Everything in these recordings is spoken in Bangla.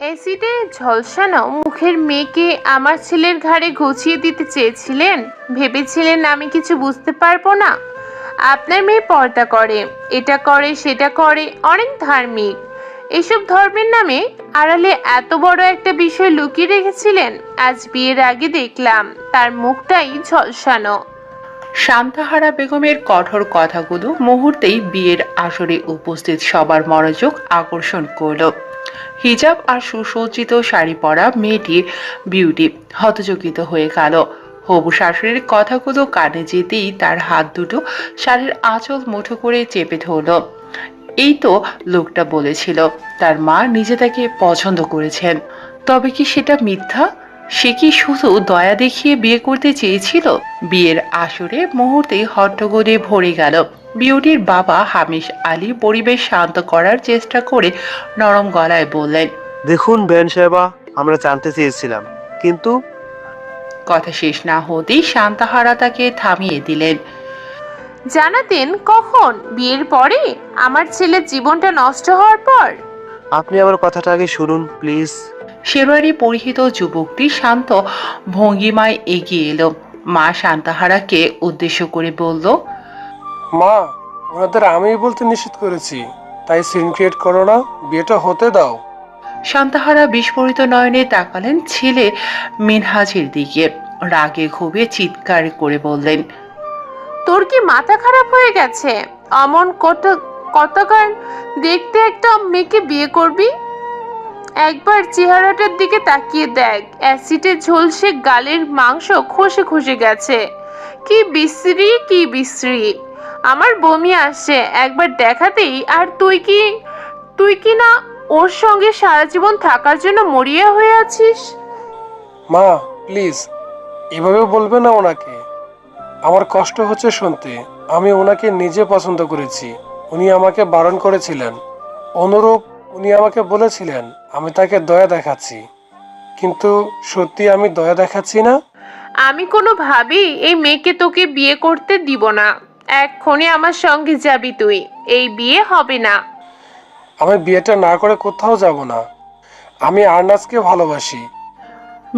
অ্যাসিডে ঝলসানো মুখের মেয়েকে আমার ছেলের ঘাড়ে ঘুচিয়ে দিতে চেয়েছিলেন। ভেবেছিলেন আমি কিছু বুঝতে পারবো না। আপনার মেয়ে পর্দা করে, এটা করে সেটা করে, অনেক ধার্মিক। এসব ধর্মের নামে আড়ালে এত বড় একটা বিষয় লুকিয়ে রেখেছিলেন। আজ বিয়ের আগে দেখলাম তার মুখটাই ঝলসানো। শান্তাহারা বেগমের কঠোর কথাগুলো মুহূর্তেই বিয়ের আসরে উপস্থিত সবার মনোযোগ আকর্ষণ করল। হিজাব আর সুসজ্জিত শাড়ি পরা মেয়েটির বিউটি হতচকিত হয়ে গেল। হবু শাশুড়ির কথাগুলো কানে যেতেই তার হাত দুটো শাড়ির আঁচল মুঠো করে চেপে ধরল। এই তো লোকটা বলেছিল তার মা নিজে তাকে পছন্দ করেছেন। তবে কি সেটা মিথ্যা? সে কি শুধু দয়া দেখিয়ে বিয়ে করতে চেয়েছিল? বিয়ের আসরে মুহূর্তে হট্টগোলে ভরে গেল। বিউটির বাবা হামিশ আলী পরিবেশ শান্ত করার চেষ্টা করে নরম গলায় বললেন, দেখুন বেন সাহেবা, আমরা জানতে চেয়েছিলাম, কিন্তু কথা শেষ না হতেই শান্তাহারা তাকে থামিয়ে দিলেন। জানাতেন কখন? বিয়ের পরে? আমার ছেলের জীবনটা নষ্ট হওয়ার পর? আপনি আমার কথাটা আগে শুনুন প্লিজ। শেরওয়ারি পরিহিত যুবকটি শান্ত ভঙ্গিমায় এগিয়ে এলো। মা শান্তাহারাকে উদ্দেশ্য করে বলল, মা, ওনাদের আমি বলতে নিষেধ করেছি, তাই সিন ক্রিয়েট করো না, বিয়েটা হতে দাও। শান্তাহারা বিস্ফোরিত নয়নে তাকালেন ছেলে মিনহাজের দিকে। রাগে ক্ষোভে চিৎকার করে বললেন, তোর কি মাথা খারাপ হয়ে গেছে? অমন কতকার দেখতে একটা মেয়েকে বিয়ে করবি? একবার চেহারাটার দিকে তাকিয়ে দেখ, অ্যাসিডে ঝলসে গালের মাংস খসে খসে গেছে। কি বিশ্রী, কি বিশ্রী! আমার বমি আসছে একবার দেখাতেই। আর তুই কি না ওর সঙ্গে সারা জীবন থাকার জন্য মরিয়া হয়ে আছিস? মা প্লিজ, এভাবে বলবে না ওনাকে। আমার কষ্ট হচ্ছে শুনতে। আমি ওনাকে নিজে পছন্দ করেছি, উনি আমাকে বারণ করেছিলেন। অনুরূপ উনি আমাকে বলেছিলেন আমি তাকে দয়া দেখাচ্ছি, কিন্তু সত্যি আমি দয়া দেখাচ্ছি না। আমি কোনোভাবেই এই মেয়েকে তোকে বিয়ে করতে দিব না। এক্ষুনি আমার সঙ্গে যাবি তুই। এই বিয়ে হবে না। আমি বিয়েটা না করে কোথাও যাব না। আমি আরনাজকে ভালোবাসি।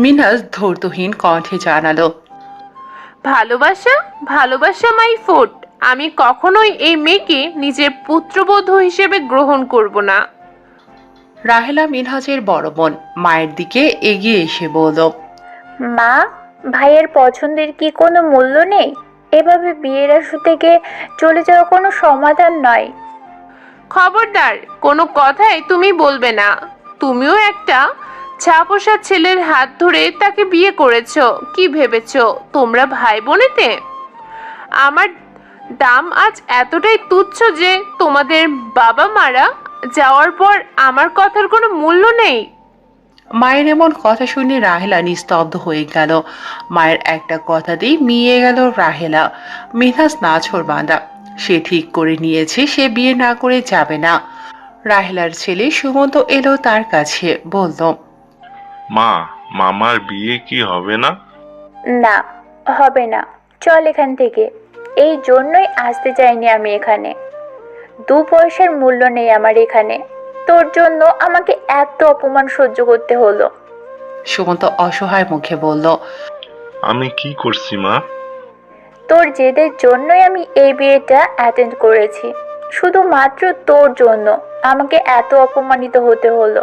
মিনহাজ ধৈর্যহীন কণ্ঠে জানালো, ভালোবাসা? ভালোবাসা মাই ফুড। আমি কখনোই এই মেয়েকে নিজের পুত্রবধূ হিসেবে গ্রহণ করব না। রাহেলা মিনহাজের বড় বোন মায়ের দিকে এগিয়ে এসে বলল, মা, ভাইয়ের পছন্দের কি কোনো মূল্য নেই? এভাবে বিয়ের আসর থেকে চলে যাওয়া কোনো সমাধান নয়। খবরদার, কোনো কথাই তুমি বলবে না। তুমিও একটা ছাপোষা ছেলের হাত ধরে তাকে বিয়ে করেছো। কি ভেবেছো তোমরা ভাই বোনেতে আমার দাম আজ এতটাই তুচ্ছ যে তোমাদের বাবা মারা যাওয়ার পর আমার কথার কোনো মূল্য নেই? মায়ের এমন কথা শুনে রাহেলা নিস্তব্ধ হয়ে গেল। মায়ের একটা কথাতেই মিয়ে গেল রাহেলা। মিনহাজ নাছোড় বাঁধা। সে ঠিক করে নিয়েছে সে বিয়ে না করে যাবে না। রাহেলার ছেলে সুমন্ত এলো তার কাছে, বলল, মা, মামার বিয়ে কি হবে না? না, হবে না। চল এখান থেকে। এই জন্যই আসতে চাইনি আমি এখানে। 2 পয়সার মূল্য নেই আমার এখানে। তোর জন্য আমাকে এত অপমান সহ্য করতে হলো। সুমন্ত অসহায় মুখে বলল, আমি কি করছি মা? তোর জেদের জন্যই আমি এই বিয়েটা অ্যাটেন্ড করেছি। শুধুমাত্র তোর জন্য আমাকে এত অপমানিত হতে হলো।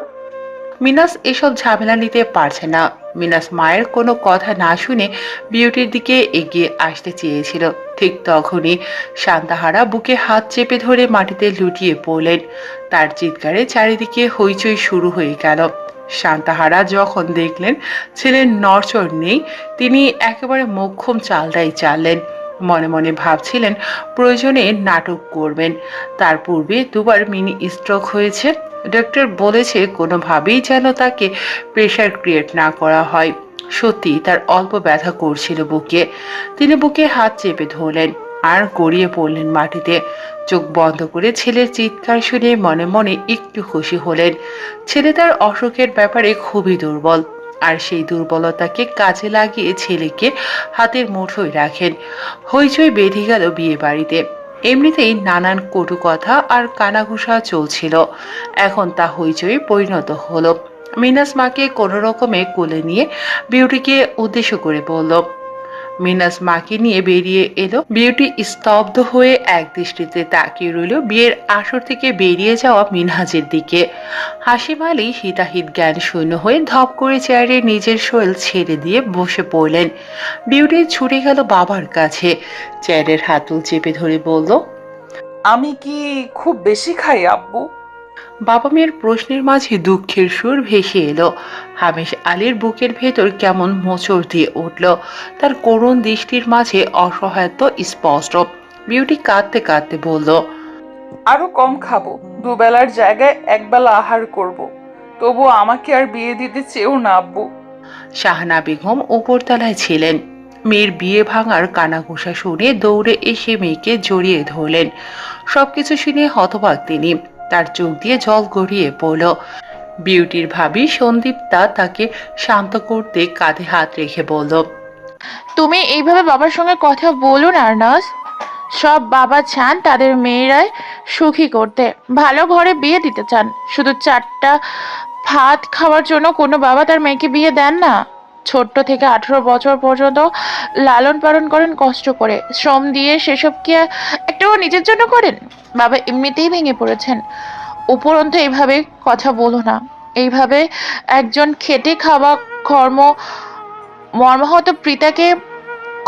মিনাস এসব ঝামেলা নিতে পারছে না। মিনাস মায়ের কোনো কথা না শুনে বিউটির দিকে এগিয়ে আসতে চেয়েছিল। ঠিক তখনই শান্তাহারা বুকে হাত চেপে ধরে মাটিতে লুটিয়ে পড়লেন। তার চিৎকারে চারিদিকে হইচই শুরু হয়ে গেল। শান্তাহারা যখন দেখলেন ছেলের নড়চড় নেই, তিনি একেবারে মোক্ষম চালটাই চাললেন। মনে মনে ভাবছিলেন প্রয়োজনে নাটক করবেন। তার পূর্বে 2বার মিনি স্ট্রোক হয়েছে। ডক্টর বলেছে কোনোভাবেই যেন তাকে প্রেশার ক্রিয়েট না করা হয়। সত্যি তার অল্প ব্যথা করছিল বুকে। তিনি বুকে হাত চেপে ধরলেন আর গড়িয়ে পড়লেন মাটিতে। চোখ বন্ধ করে ছেলের চিৎকার শুনে মনে মনে একটু খুশি হলেন। ছেলে তার অসুখের ব্যাপারে খুবই দুর্বল, আর সেই দুর্বলতাকে কাজে লাগিয়ে ছেলেকে হাতের মুঠোয় রাখেন। হইচই বেঁধে গেল বিয়ে বাড়িতে। এমনিতেই নানান কটু কথা আর কানাঘুষা চলছিল, এখন তা হইচই পরিণত হলো মিনাস মাকে কোনো রকমে কোলে নিয়ে বিউটিকে উদ্দেশ্য করে বলল। মিনাস মাকে নিয়ে বেরিয়ে এলো। বিউটি স্তব্ধ হয়ে এক দৃষ্টিতে তাকিয়ে রইল বিয়ের আসর থেকে বেরিয়ে যাওয়া মিনহাজের দিকে। হাসিম আলী হিতাহিত জ্ঞান শূন্য হয়ে ধপ করে চেয়ারে নিজের শরীর ছেড়ে দিয়ে বসে পড়লেন। বিউটি ছুটে গেল বাবার কাছে, চেয়ারের হাতল চেপে ধরে বলল, আমি কি খুব বেশি খাই আব্বু? বাবা মেয়ের প্রশ্নের মাঝে দুঃখের সুর ভেসে এলো। হামিশ আলীর বুকের ভেতর কেমন মোচড় দিয়ে উঠল। তার করুণ দৃষ্টির মাঝে অসহায়ত্ব স্পষ্ট। বিউটি কাঁদতে কাঁদতে বলল, আরো কম খাবো, দুবেলার জায়গায় একবেলা আহার করব। তবু আমাকে আর বিয়ে দিতে চেয়েও না আব্বু। শাহানা বেগম উপরতলায় ছিলেন। মেয়ের বিয়ে ভাঙার কানাঘুষা শুনে দৌড়ে এসে মেয়েকে জড়িয়ে ধরলেন। সবকিছু শুনে হতবাক তিনি। তার চোখ দিয়ে জল গড়িয়ে পড়ল। বিউটির ভাবি সন্দীপ্তা তাকে শান্ত করতে কাঁধে হাত রেখে বলল, তুমি এইভাবে বাবার সঙ্গে কথা বলো না আরনাজ। সব বাবা চান তাদের মেয়েরাই সুখী করতে, ভালো ঘরে বিয়ে দিতে চান। শুধু 4টা ভাত খাওয়ার জন্য কোনো বাবা তার মেয়েকে বিয়ে দেন না। ছোট্ট থেকে 18 বছর পর্যন্ত লালন পালন করেন কষ্ট করে, শ্রম দিয়ে। সেসব কি একটাও নিজের জন্য করেন? বাবা এমনিতেই ভেঙে পড়েছেন, উপরন্তু এইভাবে কথা বলো না। এইভাবে একজন খেটে খাওয়া কর্ম মর্মাহত পিতাকে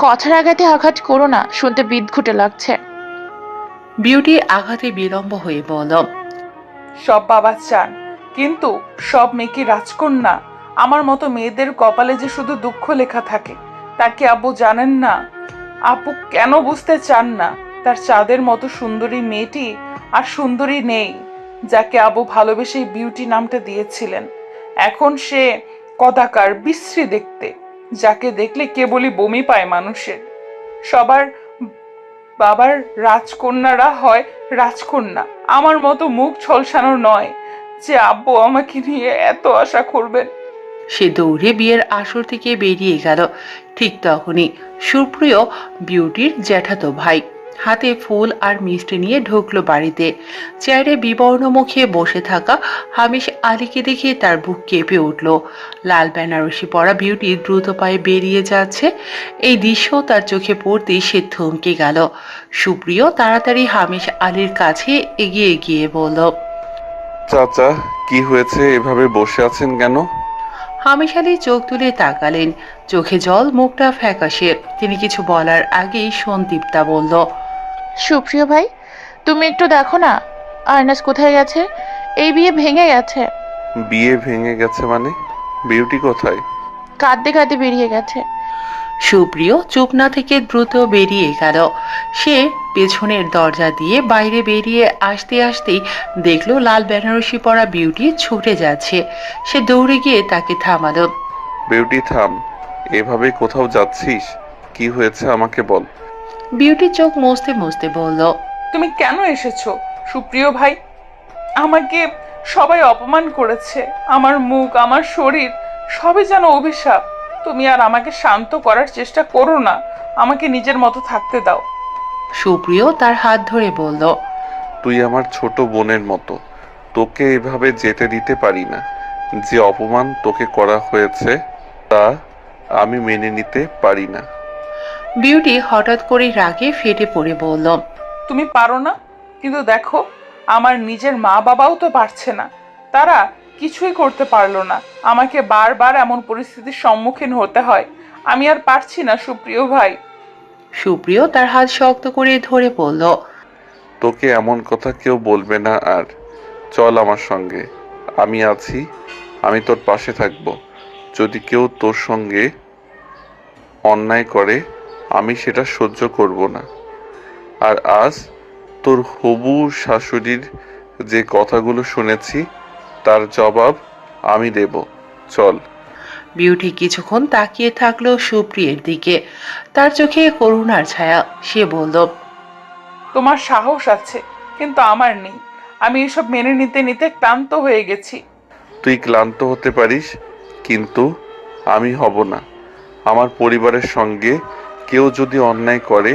কথার আঘাতে আঘাত করো না, শুনতে বিদঘুটে লাগছে। বিউটি আঘাতে বিলম্ব হয়ে বলল, সব বাবা চান, কিন্তু সব মেয়ে কি রাজকন্যা? আমার মতো মেয়েদের কপালে যে শুধু দুঃখ লেখা থাকে, তা কি আব্বু জানেন না? আপু কেন বুঝতে চান না? তার চাঁদের মতো সুন্দরী মেয়েটি আর সুন্দরী নেই, যাকে আবু ভালোবেসে বিউটি নামটা দিয়েছিলেন। এখন সে কদাকার, বিশ্রী দেখতে, যাকে দেখলে কেবলই বমি পায় মানুষের। সবার বাবার রাজকন্যারা হয় রাজকন্যা, আমার মতো মুখ ঝলসানো নয়, যে আব্বু আমাকে নিয়ে এত আশা করবেন। সে দৌড়ে বিয়ের আসর থেকে বেরিয়ে গেল। ঠিক তখনই সুপ্রিয়, বিউটির জ্যাঠাতো ভাই, হাতে ফুল আর মিষ্টি নিয়ে ঢুকলো বাড়িতে। চেয়ারে বিবর্ণ মুখে বসে থাকা হামিশ আলীকে দেখে তার বুক কেঁপে উঠল। লাল বেনারসি পরা বিউটি দ্রুত পায়ে বেরিয়ে যাচ্ছে। এই দৃশ্য তার চোখে পড়তেই সে থমকে গেল। সুপ্রিয় তাড়াতাড়ি হামিশ আলীর কাছে এগিয়ে গিয়ে বলল, চাচা, কি হয়েছে? এভাবে বসে আছেন কেন? হামিশ আলী চোখ তুলে তাকালেন, চোখে জল, মুখটা ফ্যাকাশে। তিনি কিছু বলার আগেই সন্দীপ্তা বলল, সুপ্রিয় ভাই, তুমি একটু দেখো না আরনাজ কোথায় গেছে। এই বিয়ে ভেঙে গেছে। বিয়ে ভেঙে গেছে মানে? বিউটি কোথায়? কাঁদতে কাঁদতে বেরিয়ে গেছে। সুপ্রিয় চুপ না থেকে দ্রুত বেরিয়ে গেল। সে পেছনের দরজা দিয়ে বাইরে বেরিয়ে আসতে আসতেই দেখলো লাল বেনারসি পরা বিউটি ছুটে যাচ্ছে। সে দৌড়ে গিয়ে তাকে থামালো। বিউটি থাম, এভাবে কোথাও যাচ্ছিস? কি হয়েছে আমাকে বল। বিউটি চোখ মুছতে মুছতে বলল, তুমি কেন এসেছো সুপ্রিয় ভাই? আমাকে সবাই অপমান করেছে, আমার মুখ, আমার শরীর সবই যেন অভিশাপ। তুমি আর আমাকে শান্ত করার চেষ্টা করো না, আমাকে নিজের মতো থাকতে দাও। সুপ্রিয় তার হাত ধরে বলল, তুই আমার ছোট বোনের মতো, তোকে এভাবে যেতে দিতে পারি না। যে অপমান তোকে করা হয়েছে তা আমি মেনে নিতে পারি না। বিউটি হঠাৎ করে রাগে ফেটে পড়ে বলল, তুমি পারো না, কিন্তু দেখো আমার নিজের মা বাবাও তো পারছে না, তারা কিছুই করতে পারলো না। আমাকে বারবার এমন পরিস্থিতির সম্মুখীন হতে হয়, আমি আর পারছি না সুপ্রিয় ভাই। সুপ্রিয় তার হাত শক্ত করে ধরে বলল, তোকে এমন কথা কেউ বলবে না আর। চল আমার সঙ্গে, আমি আছি, আমি তোর পাশে থাকব। যদি কেউ তোর সঙ্গে অন্যায় করে আমি সেটা সহ্য করব না। আর আজ তোর হবু শাশুড়ির যে কথাগুলো শুনেছি তার জবাব আমি দেব। চল। বিউটি কিছুক্ষণ তাকিয়ে থাকলো সুপ্রিয়ের দিকে। তার চোখে করুণার ছায়া। সে বলল, তোমার সাহস আছে, কিন্তু আমার নেই। আমি এসব মেনে নিতে নিতে ক্লান্ত হয়ে গেছি। তুই ক্লান্ত হতে পারিস, কিন্তু আমি হব না। আমার পরিবারের সঙ্গে কেউ যদি অন্যায় করে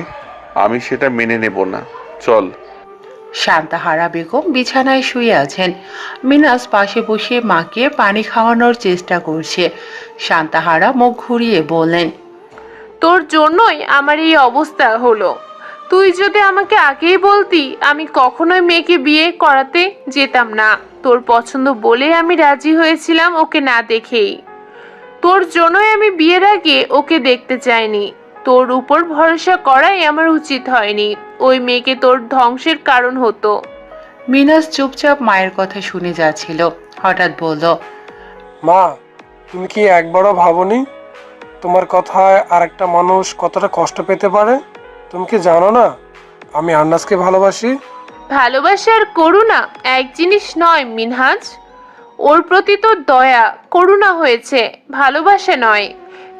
আমি সেটা মেনে নেব না। চল। শান্তাহারা বেগম বিছানায় শুয়ে আছেন। মিনাস পাশে বসে মাকে পানি খাওয়ানোর চেষ্টা করছে। শান্তাহারা মুখ ঘুরিয়ে বললেন, তোর জন্যই আমার এই অবস্থা হলো। তুই যদি আমাকে আগেই বলতি, আমি কখনোই মেয়েকে বিয়ে করাতে যেতাম না। তোর পছন্দ বলে আমি রাজি হয়েছিলাম ওকে না দেখেই। তোর জন্যই আমি বিয়ের আগে ওকে দেখতে চাইনি। তোর উপর ভরসা করাই আমার উচিত হয়নি। ওই মেয়েকে তোর ধ্বংসের কারণ হতো। মিনাস চুপচাপ মায়ের কথা শুনে যাচ্ছিল। হঠাৎ বলল, মা, তুমি কি একবারও ভাবোনি তোমার কথায় আরেকটা মানুষ কতটা কষ্ট পেতে পারে? তুমি কি জানো না আমি আন্নাসকে ভালোবাসি? ভালোবাসা আর করুণা এক জিনিস নয় মিনহাজ। ওর প্রতি তোর দয়া করুণা হয়েছে, ভালোবাসা নয়।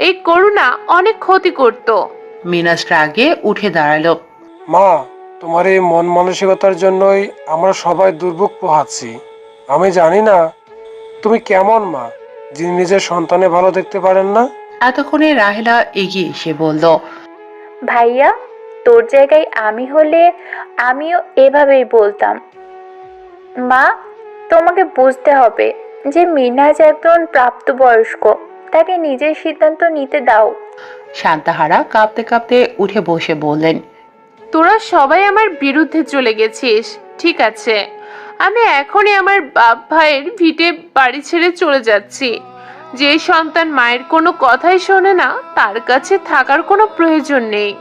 এই করুণা অনেক ক্ষতি করতো। মিনাস রাগে উঠে দাঁড়ালো। মা, তোমার এই মন মানসিকতার জন্যই আমরা সবাই দুর্ভোগ পোহাচ্ছি। আমি জানি না তুমি কেমন মা, যিনি নিজের সন্তানে ভালো দেখতে পারেন না। এতক্ষণে রাহেলা এগিয়ে এসে বলল, ভাইয়া, তোর জায়গায় আমি হলে আমিও এভাবেই বলতাম। মা, তোমাকে বুঝতে হবে যে মিনাজ একজন প্রাপ্তবয়স্ক, তাকে নিজের সিদ্ধান্ত নিতে দাও। শান্তাহারা কাঁপতে কাঁপতে উঠে বসে বললেন, তোরা সবাই আমার বিরুদ্ধে চলে গেছিস, ঠিক আছে। আমি এখনই আমার বাপ ভাইয়ের ভিটে বাড়ি ছেড়ে চলে যাচ্ছি। যে সন্তান মায়ের কোনো কথাই শোনে না, তার কাছে থাকার কোনো প্রয়োজন নেই।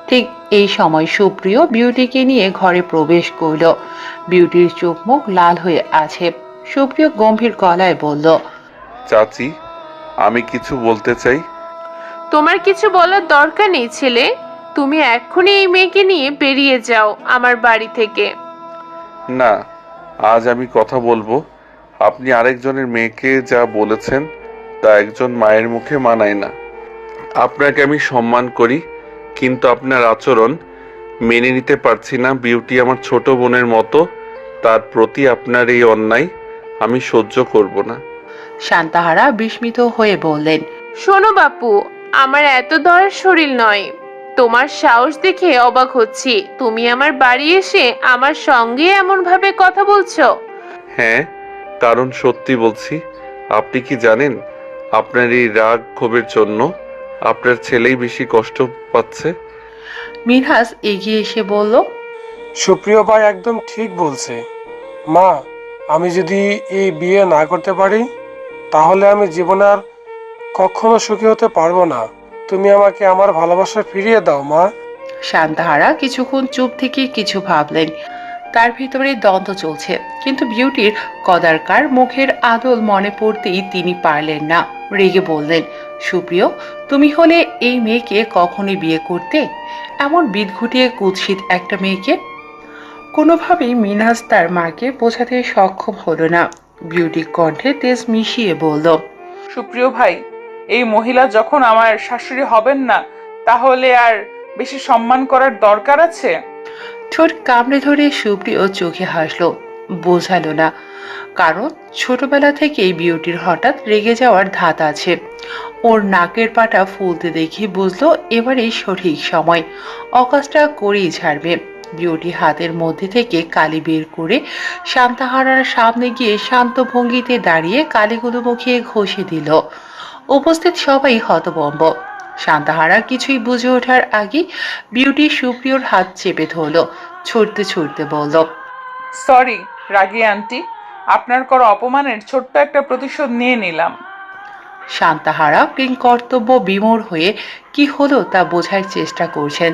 ঠিক এই সময় সুপ্রিয় বিউটিকে নিয়ে ঘরে প্রবেশ করল। বিউটির চোখ মুখ লাল হয়ে আছে। সুপ্রিয় গম্ভীর গলায় বলল, চাচি, আমি কিছু বলতে চাই। তোমার কিছু বলার দরকার নেই ছেলে। তুমি এক্ষুনি এই মেয়েকে নিয়ে বেরিয়ে যাও আমার বাড়ি থেকে। না, আজ আমি কথা বলবো। আপনি আরেকজনের মেয়েকে যা বলেছেন তা একজন মায়ের মুখে মানায় না। আপনাকে আমি সম্মান করি, কিন্তু আপনার আচরণ মেনে নিতে পারছি না। বিউটি আমার ছোট বোনের মতো, তার প্রতি আপনার এই অন্যায় আমি সহ্য করব না। শান্তাহারা বিস্মিত হয়ে বললেন, শোনো বাপু, আমার এত দরার শরীর নয়। তোমার সাহস দেখে অবাক হচ্ছি। তুমি আমার বাড়ি এসে আমার সঙ্গে এমন ভাবে কথা বলছো। হ্যাঁ, কারণ সত্যি বলছি। আপনি কি জানেন, আপনার এই রাগ ক্ষোভের জন্য আপনার ছেলেই বেশি কষ্ট পাচ্ছে। মিনহাস এগিয়ে এসে বলল, সুপ্রিয় ভাই একদম ঠিক বলছে। মা, আমি যদি এই বিয়ে না করতে পারি, তাহলে আমি জীবনে আর কখনো সুখী হতে পারবো না। তুমি আমাকে আমার ভালোবাসা ফিরিয়ে দাও মা। শান্তাহারা কিছুক্ষণ চুপ থেকে কিছু ভাবলেন। তার ভিতরে দ্বন্দ্ব চলছে, কিন্তু বিউটির কদারকার মুখের আদল মনে পড়তেই তিনি পারলেন না। রেগে বললেন, সুপ্রিয়, তুমি হলে এই মেয়েকে কখনই বিয়ে করতে? এমন বিদঘুটিয়ে কুৎসিত একটা মেয়েকে। কোনোভাবেই মিনহাস তার মাকে বোঝাতে সক্ষম হলো না। বিউটি কণ্ঠে তেজ মিশিয়ে বলল, সুপ্রিয় ভাই, এই মহিলা যখন আমার শাশুড়ি হবেন না, তাহলে আর বেশি সম্মান করার দরকার আছে? ঠোঁট কামড়ে ধরে সুপ্রিয় চোখে হাসলো। বোঝালো না, কারণ ছোটবেলা থেকেই বিউটির হঠাৎ রেগে যাওয়ার ধাত আছে। ওর নাকের পাটা ফুলতে দেখে বুঝলো এবারেই সঠিক সময়, অকাজটা করেই ছাড়বে। বিউটি হাতের মধ্যে থেকে কালি বের করে শান্তাহারার সামনে গিয়ে শান্ত ভঙ্গিতে দাঁড়িয়ে কালিগুলো মুখে ঘষে দিল। উপস্থিত সবাই হতভম্ব। শান্তাহারা কিছুই বুঝে ওঠার আগে বিউটি সুপ্রিয়র হাত চেপে ধরলো। ছুটতে ছুটতে বলল, সরি রাগি আন্টি, আপনার করা অপমানের ছোট্ট একটা প্রতিশোধ নিয়ে নিলাম। শান্তাহারা কিংকর্তব্য বিমূঢ় হয়ে কি হলো তা বোঝার চেষ্টা করছেন।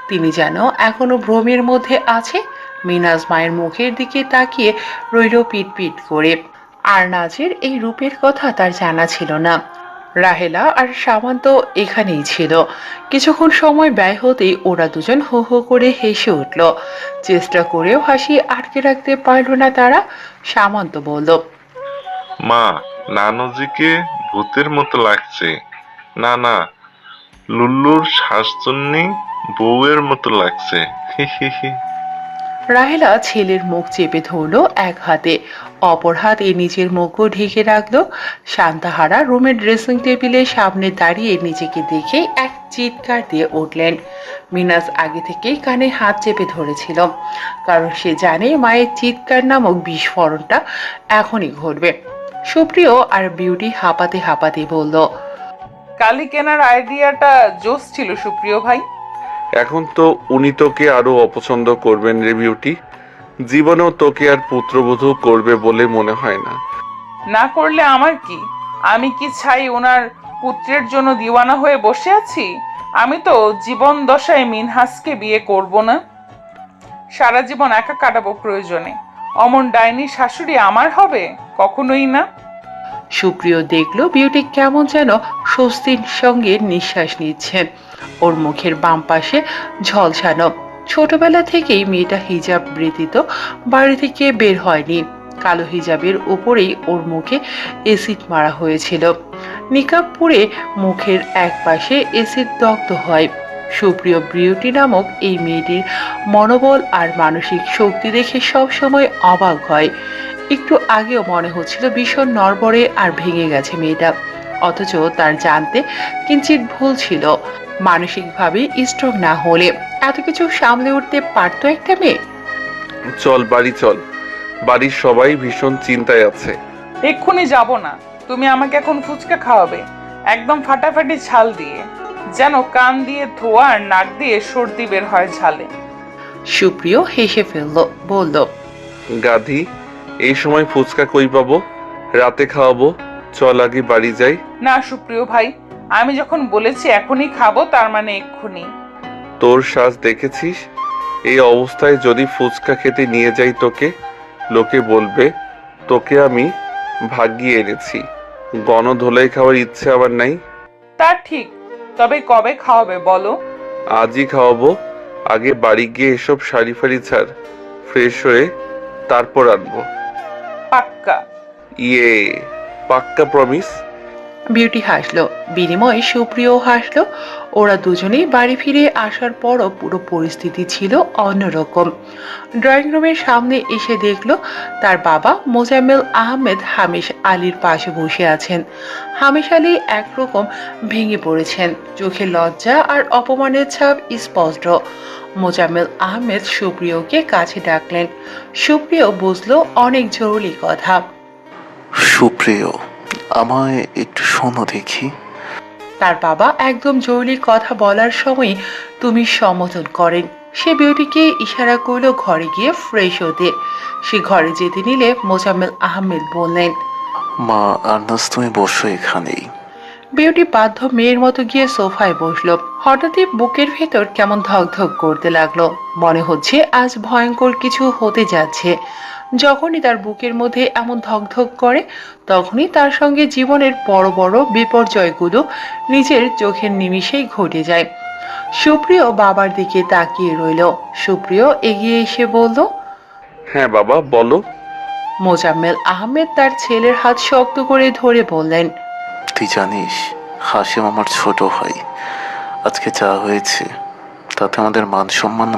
তিনি যেন এখনো ভ্রমের মধ্যে আছে। মিনাজ মায়ের মুখের দিকে তাকিয়ে রইল পিট করে। আরনাজের এই রূপের কথা তার জানা ছিল না। রাহেলা আর সামান্ত এখানেই ছিল। কিছুক্ষণ সময় ব্যয় হতেই ওরা দুজন হো হো করে হেসে উঠল। চেষ্টা করেও হাসি আটকে রাখতে পারল না তারা। সামান্ত বলল, মা, নানুজিকে ভূতের মতো লাগছে। না না, লুল্লুর শাশুড়ি বউয়ের মতো লাগছে। হি হি হি। রাহেলা ছেলের মুখ চেপে ধরল এক হাতে। অপর হাতে নিজের মুখও ঢেকে রাখলো। শান্তাহারা রুমের ড্রেসিং টেবিলের সামনে দাঁড়িয়ে নিজেকে দেখে এক চিৎকার দিয়ে উঠলেন। মিনাজ আগে থেকেই কানে হাত চেপে ধরেছিল, কারণ সে জানে মায়ের চিৎকার নামক বিস্ফোরণটা এখনই ঘটবে। সুপ্রিয় আর বিউটি হাঁপাতে হাঁপাতে বলল, কালি কেনার আইডিয়াটা জোস ছিল সুপ্রিয় ভাই। এখন তো উনি তোকে আরো অপছন্দ করবেন রে বিউটি। জীবনেও তোকে আর পুত্রবধূ করবে বলে মনে হয় না। না করলে আমার কি? আমি কি চাই ওনার পুত্রের জন্য দিওয়ানা হয়ে বসে আছি? আমি তো জীবন দশায় মিনহাসকে বিয়ে করব না। সারা জীবন একা কাটাবো প্রয়োজনে। অমন ডাইনি শাশুড়ি আমার হবে? কখনোই না। সুপ্রিয় দেখলো বিউটি কেমন যেন স্বস্তির সঙ্গে নিঃশ্বাস নিচ্ছেন। ওর মুখের বাম পাশে ঝলসানো। ছোটবেলা থেকেই মেয়েটা হিজাব ব্যতীত বাড়ি থেকে বের হয়নি। কালো হিজাবের উপরেই ওর মুখে এসিড মারা হয়েছিল। নিকাব পরে মুখের এক পাশে এসিড দগ্ধ হয়। সুপ্রিয় বিউটি নামক এই মেয়েটির মনোবল আর মানসিক শক্তি দেখে সবসময় অবাক হয়। একটু আগেও মনে হচ্ছিল ভীষণ নড়বড়ে আর ভেঙে গেছে মেয়েটা, অথচ তার জানতে কিঞ্চিত ভুল ছিল। মানসিকভাবে স্ট্রং না হলে এত কিছু সামলে উঠতে পারতো একটা মেয়ে? চল বাড়ি চল, বাড়ির সবাই ভীষণ চিন্তায় আছে। এক্ষুনি যাব না। তুমি আমাকে এখন ফুচকা খাওয়াবে, একদম ফাটাফাটি ঝাল দিয়ে, যেন কান দিয়ে ধোয়া আর নাক দিয়ে সর্দি বের হয় ঝালে। সুপ্রিয় হেসে ফেলল, বলল, গাধি, এই সময় ফুচকা কই পাবো? রাতে খাওয়াবো, চল আগে বাড়ি যাই। না সুপ্রিয় ভাই, আমি যখন বলেছি এখনই খাবো, তার মানে এক্ষুনি। তোর সাজ দেখেছিস? এই অবস্থায় যদি ফুচকা খেতে নিয়ে যাই তোকে, লোকে বলবে তোকে আমি ভাগিয়ে এনেছি। গণধোলাই খাওয়ার ইচ্ছে আমার নাই। তা ঠিক, তবে কবে খাওয়াবে বলো? আজই খাওয়াবো। আগে বাড়ি গিয়ে এসব শাড়ি ফাড়ি ছাড়, ফ্রেশ হয়ে তারপর আনবো। পাক্কা? ইয়ে, পাক্কা প্রমিস। বিউটি হাসলো, বিনিময়ে সুপ্রিয়ও হাসলো। ওরা দুজনেই বাড়ি ফিরে আসার পরও পুরো পরিস্থিতি ছিল অন্যরকম। ড্রয়িং রুমের সামনে এসে দেখলো তার বাবা মোজাম্মেল আহমেদ হামিশ আলীর পাশে বসে আছেন। হামিশ আলী একরকম ভেঙে পড়েছেন, চোখে লজ্জা আর অপমানের ছাপ স্পষ্ট। মোজাম্মেল আহমেদ সুপ্রিয়কে কাছে ডাকলেন। সুপ্রিয় বুঝলো অনেক জরুরি কথা। সুপ্রিয়, আমায় একটু শোনো দেখি। তার বাবা একদম জরুরি কথা বলার সময় তুমি সম্বোধন করেন। সে বিউটিকে ইশারা করলো ঘরে গিয়ে ফ্রেশ হতে। সে ঘরে যেতে নিলে মোজাম্মেল আহমেদ বললেন, মা, আর্নাস তুমি বসো এখানেই। বিউটি বাধ্য মেয়ের মতো গিয়ে সোফায় বসলো। হঠাৎই বুকের ভেতর কেমন ধকধক করতে লাগলো, মনে হচ্ছে আজ ভয়ঙ্কর কিছু হতে যাচ্ছে। যখনই তার বুকের মধ্যে এমন ধকধক করে, তখনই তার সঙ্গে জীবনের বড় বড় বিপর্যয়গুলো নিজের চোখের নিমিষেই ঘটে যায়। সুপ্রিয় বাবার দিকে তাকিয়ে রইল। সুপ্রিয় এগিয়ে এসে বলল, হ্যাঁ বাবা বলো। মোজাম্মেল আহমেদ তার ছেলের হাত শক্ত করে ধরে বললেন, তুই জানিস হাসিম আমার ছোট ভাই। আজকে যা হয়েছে তাতে আমাদের মান সম্মান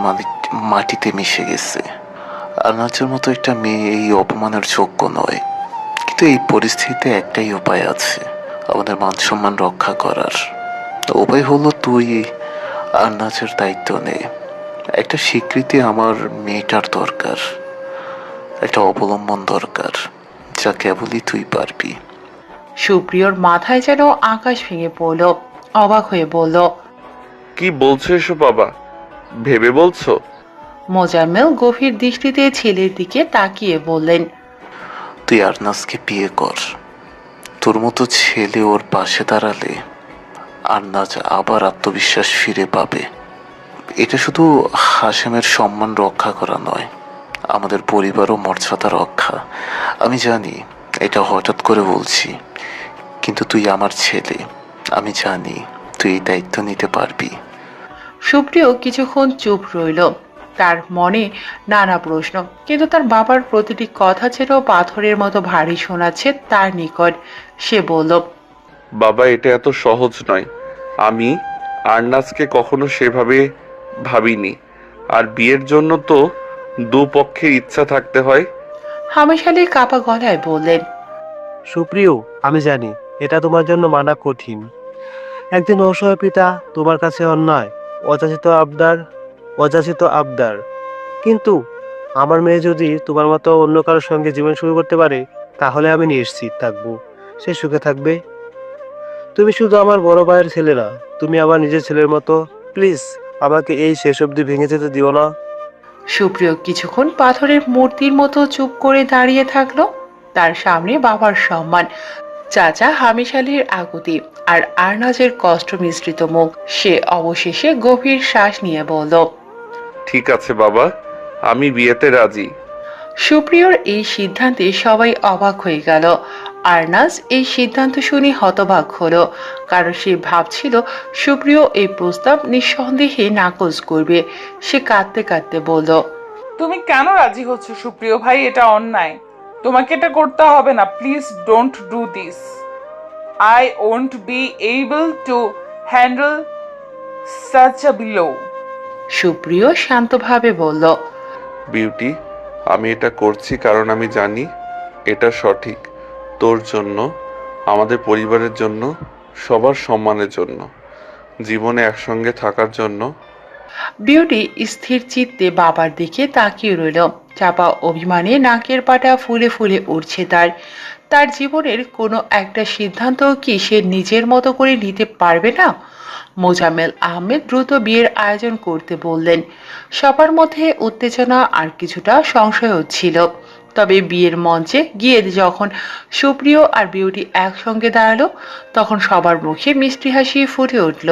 মাটিতে মিশে গেছে। আর্নাজের মতো একটা মেয়ে এই অপমানের যোগ্য নয়, কিন্তু এই পরিস্থিতিতে একটাই উপায় আছে আমাদের মান সম্মান রক্ষা করার। উপায় হলো তুই আর্নাজের দায়িত্ব নে। একটা স্বীকৃতি আমার মেয়েটার দরকার, একটা অবলম্বন দরকার, যা কেবলই তুই পারবি। সুপ্রিয়র মাথায় যেন আকাশ ভেঙে পড়ল, অবাক হয়ে বলল, কি বলছো এসব বাবা? ভেবে বলছো? মোজাম্মেল গভীর দৃষ্টিতে ছেলের দিকে তাকিয়ে বললেন, তুই আর্নাজকে বিয়ে কর। তোর মতো ছেলে ওর পাশে দাঁড়ালে আর্নাজ আবার আত্মবিশ্বাস ফিরে পাবে। এটা শুধু হাশেমের সম্মান রক্ষা করা নয়, আমাদের পরিবার ও মর্যাদা রক্ষা। আমি জানি এটা হঠাৎ করে বলছি, কিন্তু তুই আমার ছেলে, আমি জানি তুই এই দায়িত্ব নিতে পারবি। সুপ্রিয় কিছুক্ষণ চুপ রইল। তার মনে নানা প্রশ্ন, কিন্তু তার বাবার প্রতিটি কথা যেন পাথরের মতো ভারী শোনাচ্ছে তার নিকট। সে বলল, বাবা এটা এত সহজ নয়। আমি আর্নাসকে কখনো সেভাবে ভাবিনি। আর বিয়ের জন্য তো দুপক্ষের ইচ্ছা থাকতে হয়। হামেশ আলী কাপা গলায় বললেন, সুপ্রিয়, আমি জানি এটা তোমার জন্য মানা কঠিন। একদিন অসহায় পিতা তোমার কাছে অন্যায় অযাচিত আবদার। কিন্তু আমার মেয়ে যদি তোমার মতো অন্য কারোর সঙ্গে জীবন শুরু করতে পারে, তাহলে আমি নিশ্চিত থাকবো সে সুখে থাকবে। তুমি শুধু আমার বড় ভাইয়ের ছেলে না, তুমি আমার নিজের ছেলের মতো। প্লিজ আমাকে এই শেষ অবধি ভেঙে যেতে দিও না। সুপ্রিয় কিছুক্ষণ পাথরের মূর্তির মতো চুপ করে দাঁড়িয়ে থাকলো। তার সামনে বাবার সম্মান, চাচা হামেশ আলীর আকুতি আর আরনাজের কষ্ট মিশ্রিত মুখ। সে অবশেষে গভীর শ্বাস নিয়ে বলল, ঠিক আছে বাবা, আমি বিয়েতে রাজি। সুপ্রিয়র এই সিদ্ধান্তে সবাই অবাক হয়ে গেল। আরনাজ এই সিদ্ধান্ত শুনে হতবাক হলো, কারণ সে ভাবছিল সুপ্রিয় এই প্রস্তাব নিঃসন্দেহে নাকচ করবে। সে কাঁদতে কাঁদতে বলল, তুমি কেন রাজি হচ্ছ সুপ্রিয় ভাই? এটা অন্যায়, তোমাকে এটা করতে হবে না। Please don't do this. I won't be able to handle such a below. সুপ্রিয় শান্তভাবে বলল, বিউটি, আমি এটা করছি কারণ আমি জানি এটা সঠিক, তোর জন্য, আমাদের পরিবারের জন্য, সবার সম্মানের জন্য, জীবনে একসঙ্গে থাকার জন্য। বিউটি স্থির চিত্তে বাবার দিকে তাকিয়ে রইল। চাপা অভিমানে নাকের পাটা ফুলে ফুলে উঠছে তার। তার জীবনের কোনো একটা সিদ্ধান্ত কি সে নিজের মতো করে নিতে পারবে না? মোজাম্মেল আহমেদ দ্রুত বিয়ের আয়োজন করতে বললেন। সবার মধ্যে উত্তেজনা আর কিছুটা সংশয়ও ছিল। তবে বিয়ের মঞ্চে গিয়ে যখন সুপ্রিয় আর বিউটি একসঙ্গে দাঁড়ালো, তখন সবার মুখে মিষ্টি হাসি ফুটে উঠল।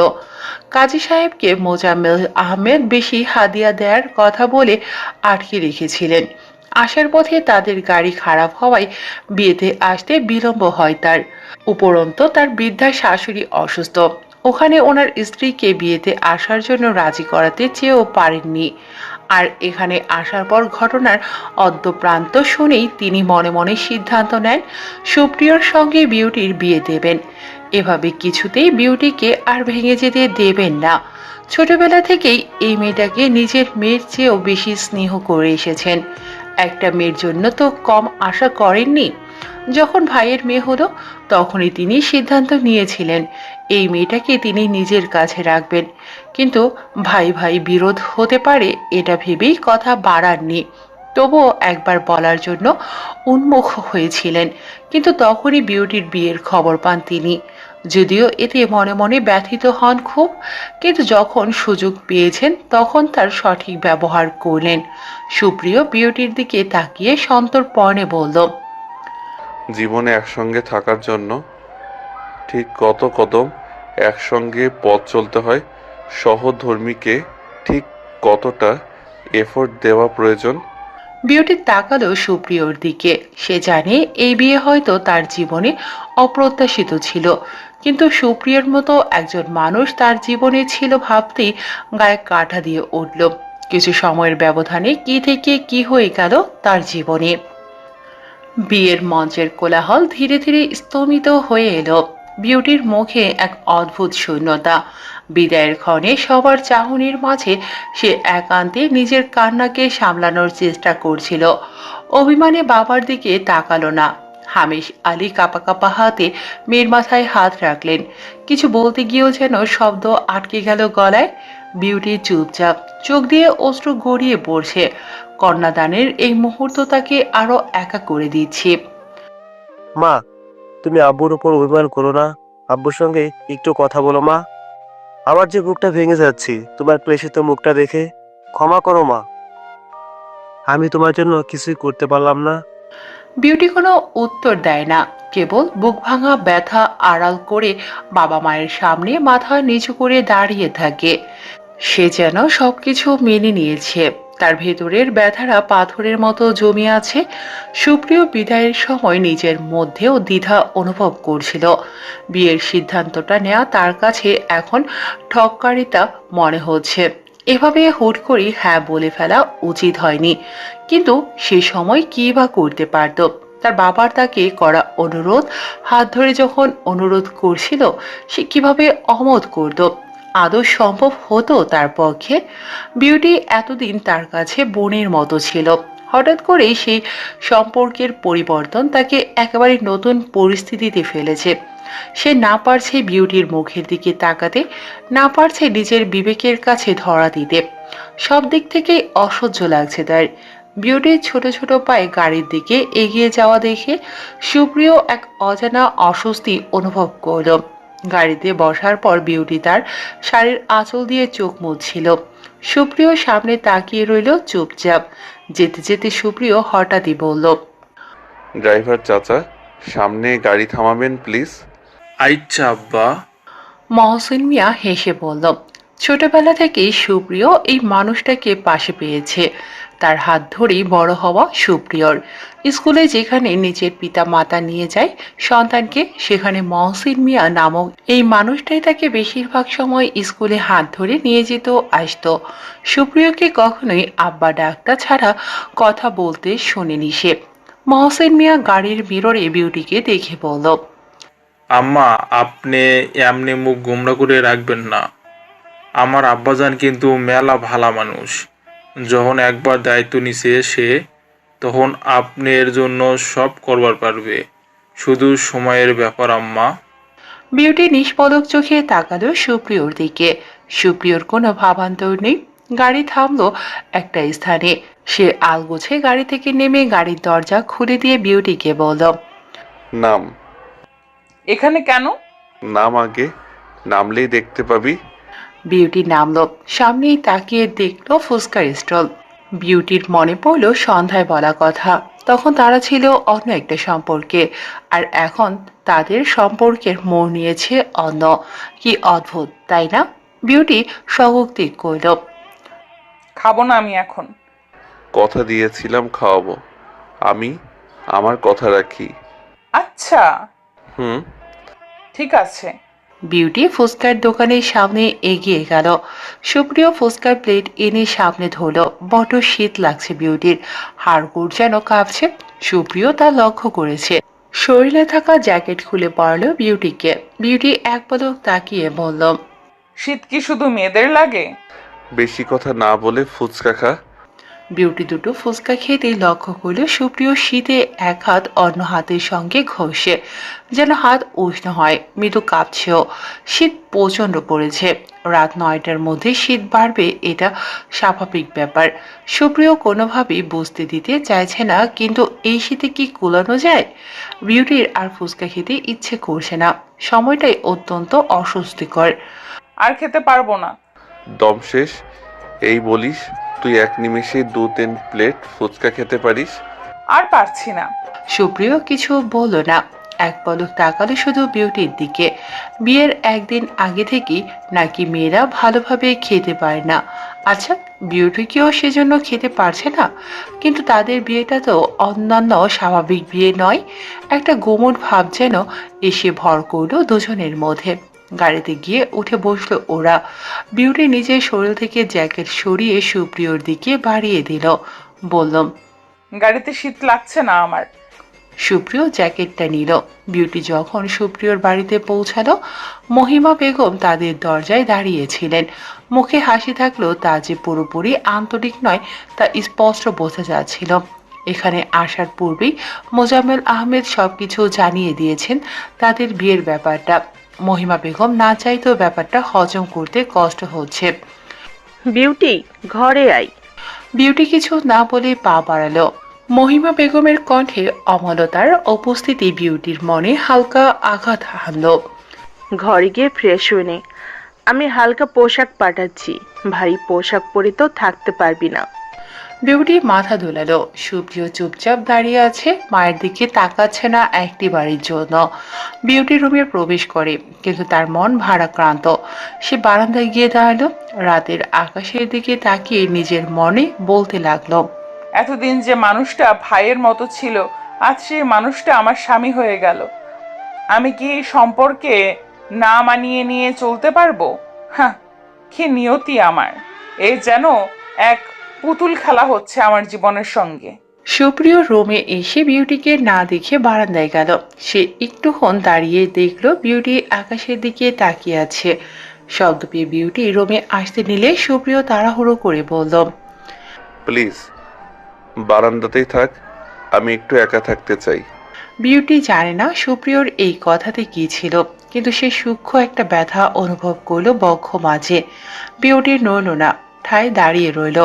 কাজী সাহেবকে মোজাম্মেল আহমেদ বেশি হাদিয়া দেওয়ার কথা বলে আটকে রেখেছিলেন। আসার পথে তাদের গাড়ি খারাপ হওয়ায় বিয়েতে আসতে বিলম্ব হয় তার। উপরন্তু তার বৃদ্ধা শাশুড়ি অসুস্থ, ওখানে ওনার স্ত্রীকে বিয়েতে আসার জন্য রাজি করাতে চেয়েও পারেননি। আর এখানে আসার পর ঘটনার অদ্যপ্রান্ত শুনেই তিনি মনে মনে সিদ্ধান্ত নেন সুপ্রিয়র সঙ্গে বিউটির বিয়ে দেবেন। এভাবে কিছুতেই বিউটিকে আর ভেঙে যেতে দেবেন না। ছোটবেলা থেকেই এই মেয়েটাকে নিজের মেয়ের চেয়েও বেশি স্নেহ করে এসেছেন। একটা মেয়ের জন্য তো কম আশা করেননি। যখন ভাইয়ের মেয়ে হলো, তখনই তিনি সিদ্ধান্ত নিয়েছিলেন এই মেয়েটাকে তিনি নিজের কাছে রাখবেন। কিন্তু ভাই ভাই বিরোধ হতে পারে এটা ভেবেই কথা বাড়াননি। তবুও একবার বলার জন্য উন্মুখ হয়েছিলেন। কিন্তু তখনই বিউটির বিয়ের খবর পান তিনি। যদিও এতে মনে মনে ব্যথিত হন খুব, কিন্তু যখন সুযোগ পেয়েছেন তখন তার সঠিক ব্যবহার করলেন। সুপ্রিয় বিউটির দিকে তাকিয়ে সন্তর্পণে বলল, জীবনে একসঙ্গে থাকার জন্য ঠিক কত কদম একসঙ্গে পথ চলতে হয়, সহধর্মীকে ঠিক কতটা এফোর্ট দেওয়া প্রয়োজন। বিউটি তাকালো সুপ্রিয়র দিকে। সে জানে এই বিয়ে হয়তো তার জীবনে অপ্রত্যাশিত ছিল, কিন্তু সুপ্রিয়র মতো একজন মানুষ তার জীবনে ছিল ভাবতেই গায়ে কাঁটা দিয়ে উঠল। কিছু সময়ের ব্যবধানে কি থেকে কি হয়ে গেল তার জীবনে। বিয়ের মঞ্চের কোলাহল ধীরে ধীরে স্তমিত হয়ে এলো। বিউটির মুখে এক অদ্ভুত শূন্যতা। বিদায়ের ক্ষণে সবার চাহনির মাঝে সে একান্তে নিজের কান্নাকে সামলানোর চেষ্টা করছিল। অভিমানে বাবার দিকে তাকালো না। হামেশ আলী কাঁপা কাঁপা হাতে মেয়ের মাথায় হাত রাখলেন। কিছু বলতে গিয়েও যেন শব্দ আটকে গেল গলায়। বিউটি চুপচাপ, চোখ দিয়ে অশ্রু গড়িয়ে পড়ছে। কন্যাদানের এই মুহূর্ত তাকে আরো একা করে দিচ্ছে। মা, তুমি আব্বুর উপর অভিমান করো না। আব্বুর সঙ্গে একটু কথা বলো মা। আমার যে বুকটা ভেঙে যাচ্ছে তোমার ক্লেশিত মুখটা দেখে। ক্ষমা করো মা, আমি তোমার জন্য কিছুই করতে পারলাম না। বিউটি কোনো উত্তর দেয় না, কেবল বুক ভাঙা ব্যথা আড়াল করে বাবা মায়ের সামনে মাথা নিচু করে দাঁড়িয়ে থাকে। সে যেন সবকিছু মেনে নিয়েছে। তার ভেতরের ব্যথাটা পাথরের মতো জমে আছে। সুপ্রিয় বিদায়ের সময় নিজের মধ্যেও দ্বিধা অনুভব করছিল। বিয়ের সিদ্ধান্তটা নেওয়া তার কাছে এখন ঠক্কারিতা মনে হচ্ছে। এভাবে হুট করে হ্যাঁ বলে ফেলা উচিত হয়নি, কিন্তু সে সময় কী বা করতে পারত? তার বাবার তাকে করা অনুরোধ হাত ধরে যখন অনুরোধ করছিল, সে কিভাবে অমত করত? আদৌ সম্ভব হতো তার পক্ষে? বিউটি এতদিন তার কাছে বোনের মতো ছিল। হঠাৎ করেই সেই সম্পর্কের পরিবর্তন তাকে একেবারে নতুন পরিস্থিতিতে ফেলেছে। সে না পারছে বিউটির মুখের দিকে তাকাতে, না পারছে নিজের বিবেকের কাছে ধরা দিতে। সব দিক থেকেই অসহ্য লাগছে তার। বিউটির ছোট ছোট পায়ে গাড়ির দিকে এগিয়ে যাওয়া দেখে সুপ্রিয় এক অজানা অস্বস্তি অনুভব করল। গাড়িতে বসার পর বিউটি তার শাড়ির আঁচল দিয়ে চোখ মুছছিল। সুপ্রিয় সামনে তাকিয়ে রইল চুপচাপ। যেতে যেতে সুপ্রিয় হঠাৎই বলল, ড্রাইভার চাচা, সামনে গাড়ি থামাবেন প্লিজ। আচ্ছা আব্বা। মহসিন মিয়া হেসে বলল, ছোটবেলা থেকেই সুপ্রিয় এই মানুষটাকে পাশে পেয়েছে। তার হাত ধরেই বড় হওয়া সুপ্রিয়র। স্কুলে যেখানে নিজের পিতা মাতা নিয়ে যায় সন্তানকে, সেখানে মহসিন মিয়া নামক এই মানুষটাই তাকে বেশিরভাগ সময় স্কুলে হাত ধরে নিয়ে যেত আসতো। সুপ্রিয়কে কখনোই আব্বা ডাকটা ছাড়া কথা বলতে শোনেনি সে। মহসিন মিয়া গাড়ির মিররে বিউটিকে দেখে বলল, আম্মা, আপনি এমনি মুখ গোমড়া করে রাখবেন না। আমার আব্বাজান কিন্তু মেলা ভালা মানুষ। যখন একবার দায়িত্ব নিছে সে, তখন আপনি এর জন্য সব করবার পারবে। শুধু সময়ের ব্যাপার আম্মা। বিউটি নিষ্পলক চোখে তাকালো সুপ্রিয়র দিকে। সুপ্রিয়র কোনো ভাবান্তর নেই। গাড়ি থামলো একটা স্থানে। সে আলগোছে গাড়ি থেকে নেমে গাড়ির দরজা খুলে দিয়ে বিউটিকে বলল, নাম। এখানে কেন? নাম আগে, নামলেই দেখতে পাবি। বিউটি নামলো। সামনেই তাকিয়ে দেখলো ফুচকার স্টল। বিউটির মনে পড়লো সন্ধ্যায় বলা কথা। তখন তারা ছিল অন্য একটা সম্পর্কে, আর এখন তাদের সম্পর্কের মোড় নিয়েছে অন্য। কি অদ্ভুত, তাই না? বিউটি স্বগতিক কইল, খাবো না আমি এখন। কথা দিয়েছিলাম খাওয়াবো। আমি আমার কথা রাখি। আচ্ছা, হুম। ঠিক আছে। বিউটি ফুচকার দোকানের সামনে এগিয়ে গেল। সুপ্রিয় ফুচকার প্লেট এনে সামনে ধরলো। বড্ড শীত লাগছে বিউটির। হাড়গোড় যেন কাঁপছে। সুপ্রিয় তা লক্ষ্য করেছে। শরীরে থাকা জ্যাকেট খুলে পড়লো বিউটিকে। বিউটি এক পলক তাকিয়ে বলল, শীত কি শুধু মেয়েদের লাগে? বেশি কথা না বলে ফুচকা খা। বিউটি দুটো ফুচকা খেতেই লক্ষ্য করল সুপ্রিয় শীতে এক হাত অন্য হাতের সঙ্গে ঘষে, যেন হাত উষ্ণ হয়, মৃদু কাঁপছেও। শীত প্রচণ্ড পড়েছে। রাত 9টার মধ্যে শীত বাড়বে, এটা স্বাভাবিক ব্যাপার। সুপ্রিয় কোনোভাবেই বুঝতে দিতে চাইছে না, কিন্তু এই শীতে কি কুলানো যায়? বিউটির আর ফুচকা খেতে ইচ্ছে করছে না। সময়টাই অত্যন্ত অস্বস্তিকর। আর খেতে পারবো না। দম শেষ এই বলিস তুই এক নিমেষে 2-3 প্লেট ফুচকা খেতে পারিস? আর পারছি না। সুপ্রিয় কিছু বলল না। এক পলক তাকালো শুধু বিউটির দিকে। বিয়ের একদিন আগে থেকেই নাকি মেয়েরা ভালোভাবে খেতে পারে না। আচ্ছা, বিউটিকেও সেজন্য খেতে পারছে না? কিন্তু তাদের বিয়েটা তো অন্যান্য স্বাভাবিক বিয়ে নয়। একটা গুমট ভাব যেন এসে ভর করলো দুজনের মধ্যে। গাড়িতে গিয়ে উঠে বসলো ওরা। বিউটি নিজের শরীর থেকে জ্যাকেট সরিয়ে সুপ্রিয়র দিকে বাড়িয়ে দিল। বললাম, গাড়িতে শীত লাগছে না আমার। সুপ্রিয় জ্যাকেটটা নিল। বিউটি যখন সুপ্রিয়র বাড়িতে পৌঁছালো, মহিমা বেগম তাদের দরজায় দাঁড়িয়েছিলেন। মুখে হাসি থাকলেও তা যে পুরোপুরি আন্তরিক নয় তা স্পষ্ট বোঝা যাচ্ছিল। এখানে আসার পূর্বেই মোজাম্মেল আহমেদ সবকিছু জানিয়ে দিয়েছেন তাদের বিয়ের ব্যাপারটা। মহিমা বেগম না চাইতেও ব্যাপারটা হজম করতে কষ্ট হচ্ছে। বিউটি, ঘরে আয়। বিউটি কিছু না বলে পা বাড়ালো। মহিমা বেগমের কণ্ঠে অমলতার উপস্থিতি বিউটির মনে হালকা আঘাত হানল। ঘরে গিয়ে ফ্রেশ হয়ে নে। আমি হালকা পোশাক পাঠাচ্ছি। ভারী পোশাক পরে তো থাকতে পারবি না। বিউটি মাথা দোলালো। সুপ্রিয় চুপচাপ দাঁড়িয়ে আছে, মায়ের দিকে তাকাচ্ছে না একটি বাড়ির জন্য। বিউটি রুমে প্রবেশ করে, কিন্তু তার মন ভারাক্রান্ত। সে বারান্দায় গিয়ে দাঁড়ালো। রাতের আকাশের দিকে তাকিয়ে নিজের মনে বলতে লাগলো, এতদিন যে মানুষটা ভাইয়ের মতো ছিল, আজ সেই মানুষটা আমার স্বামী হয়ে গেল। আমি কি এই সম্পর্কে না মানিয়ে নিয়ে চলতে পারবো? হ্যাঁ, কি নিয়তি আমার! এই যেন এক পুতুল খেলা হচ্ছে আমার জীবনের সঙ্গে। সুপ্রিয় রুমে এসে বিউটিকে না দেখে বারান্দায় গেল। সে একটুক্ষণ দাঁড়িয়ে দেখলো বিউটি আকাশের দিকে তাকিয়ে আছে। শব্দ পেয়ে বিউটি রুমে আসতে নিলে সুপ্রিয় তাড়াহুড়ো করে বলল, প্লিজ বারান্দাতেই থাক, আমি একটু একা থাকতে চাই। বিউটি জানে না সুপ্রিয়র এই কথাতে কি ছিল, কিন্তু সে সূক্ষ্ম একটা ব্যথা অনুভব করলো বক্ষ মাঝে। বিউটির নড়ল না, ঠায় দাঁড়িয়ে রইল।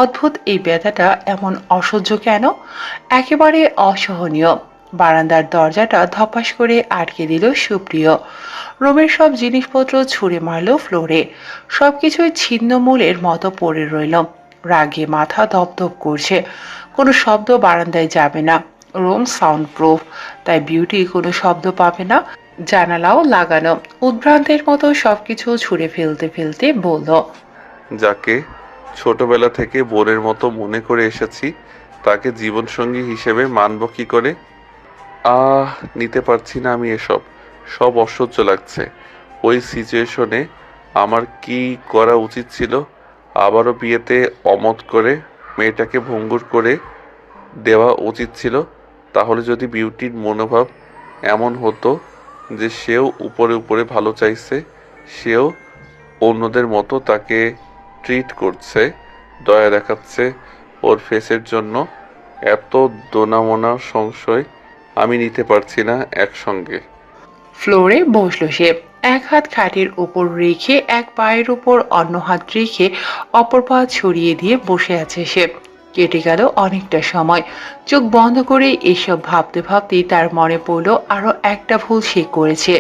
অদ্ভুত এই ব্যথাটা এমন অসহ্য কেন, একেবারে অসহনীয়। বারান্দার দরজাটা ধপাস করে আটকে দিল সুপ্রিয়। রুমের সব জিনিসপত্র ছুঁড়ে মারল ফ্লোরে। সবকিছুই ছিন্নমূলের মতো পড়ে রইল। রাগে মাথা দপদপ করছে। কোনো শব্দ বারান্দায় যাবে না, রুম সাউন্ড প্রুফ, তাই বিউটি কোনো শব্দ পাবে না। জানালাও লাগানো। উদ্ভ্রান্তের মতো সবকিছু ছুঁড়ে ফেলতে ফেলতে বলল, যাকে ছোটবেলা থেকে বোনের মতো মনে করে এসেছি তাকে জীবনসঙ্গী হিসেবে মানব কি করে? নিতে পারছি না আমি এসব, সব অসহ্য লাগছে। ওই সিচুয়েশনে আমার কি করা উচিত ছিল? আবারও বিয়েতে অমত করে মেয়েটাকে ভঙ্গুর করে দেওয়া উচিত ছিল। তাহলে যদি বিউটির মনোভাব এমন হতো যে সেও উপরে উপরে ভালো চাইছে, সেও অন্যদের মতো তাকে ট্রিট করছে, দয়া দেখাচ্ছে ওর ফেসের জন্য, এত দোনামোনা সংশয় আমি নিতে পারছি না একসঙ্গে। ফ্লোরে বসল সে। এক হাত খাটের উপর রেখে এক পায়ের উপর অন্য হাত রেখে অপর পা ছড়িয়ে দিয়ে বসে আছে সে। কেটে গেল অনেকটা সময়। চোখ বন্ধ করে এসব ভাবতে ভাবতেই তার মনে পড়ল আরো একটা ভুল সে করেছে।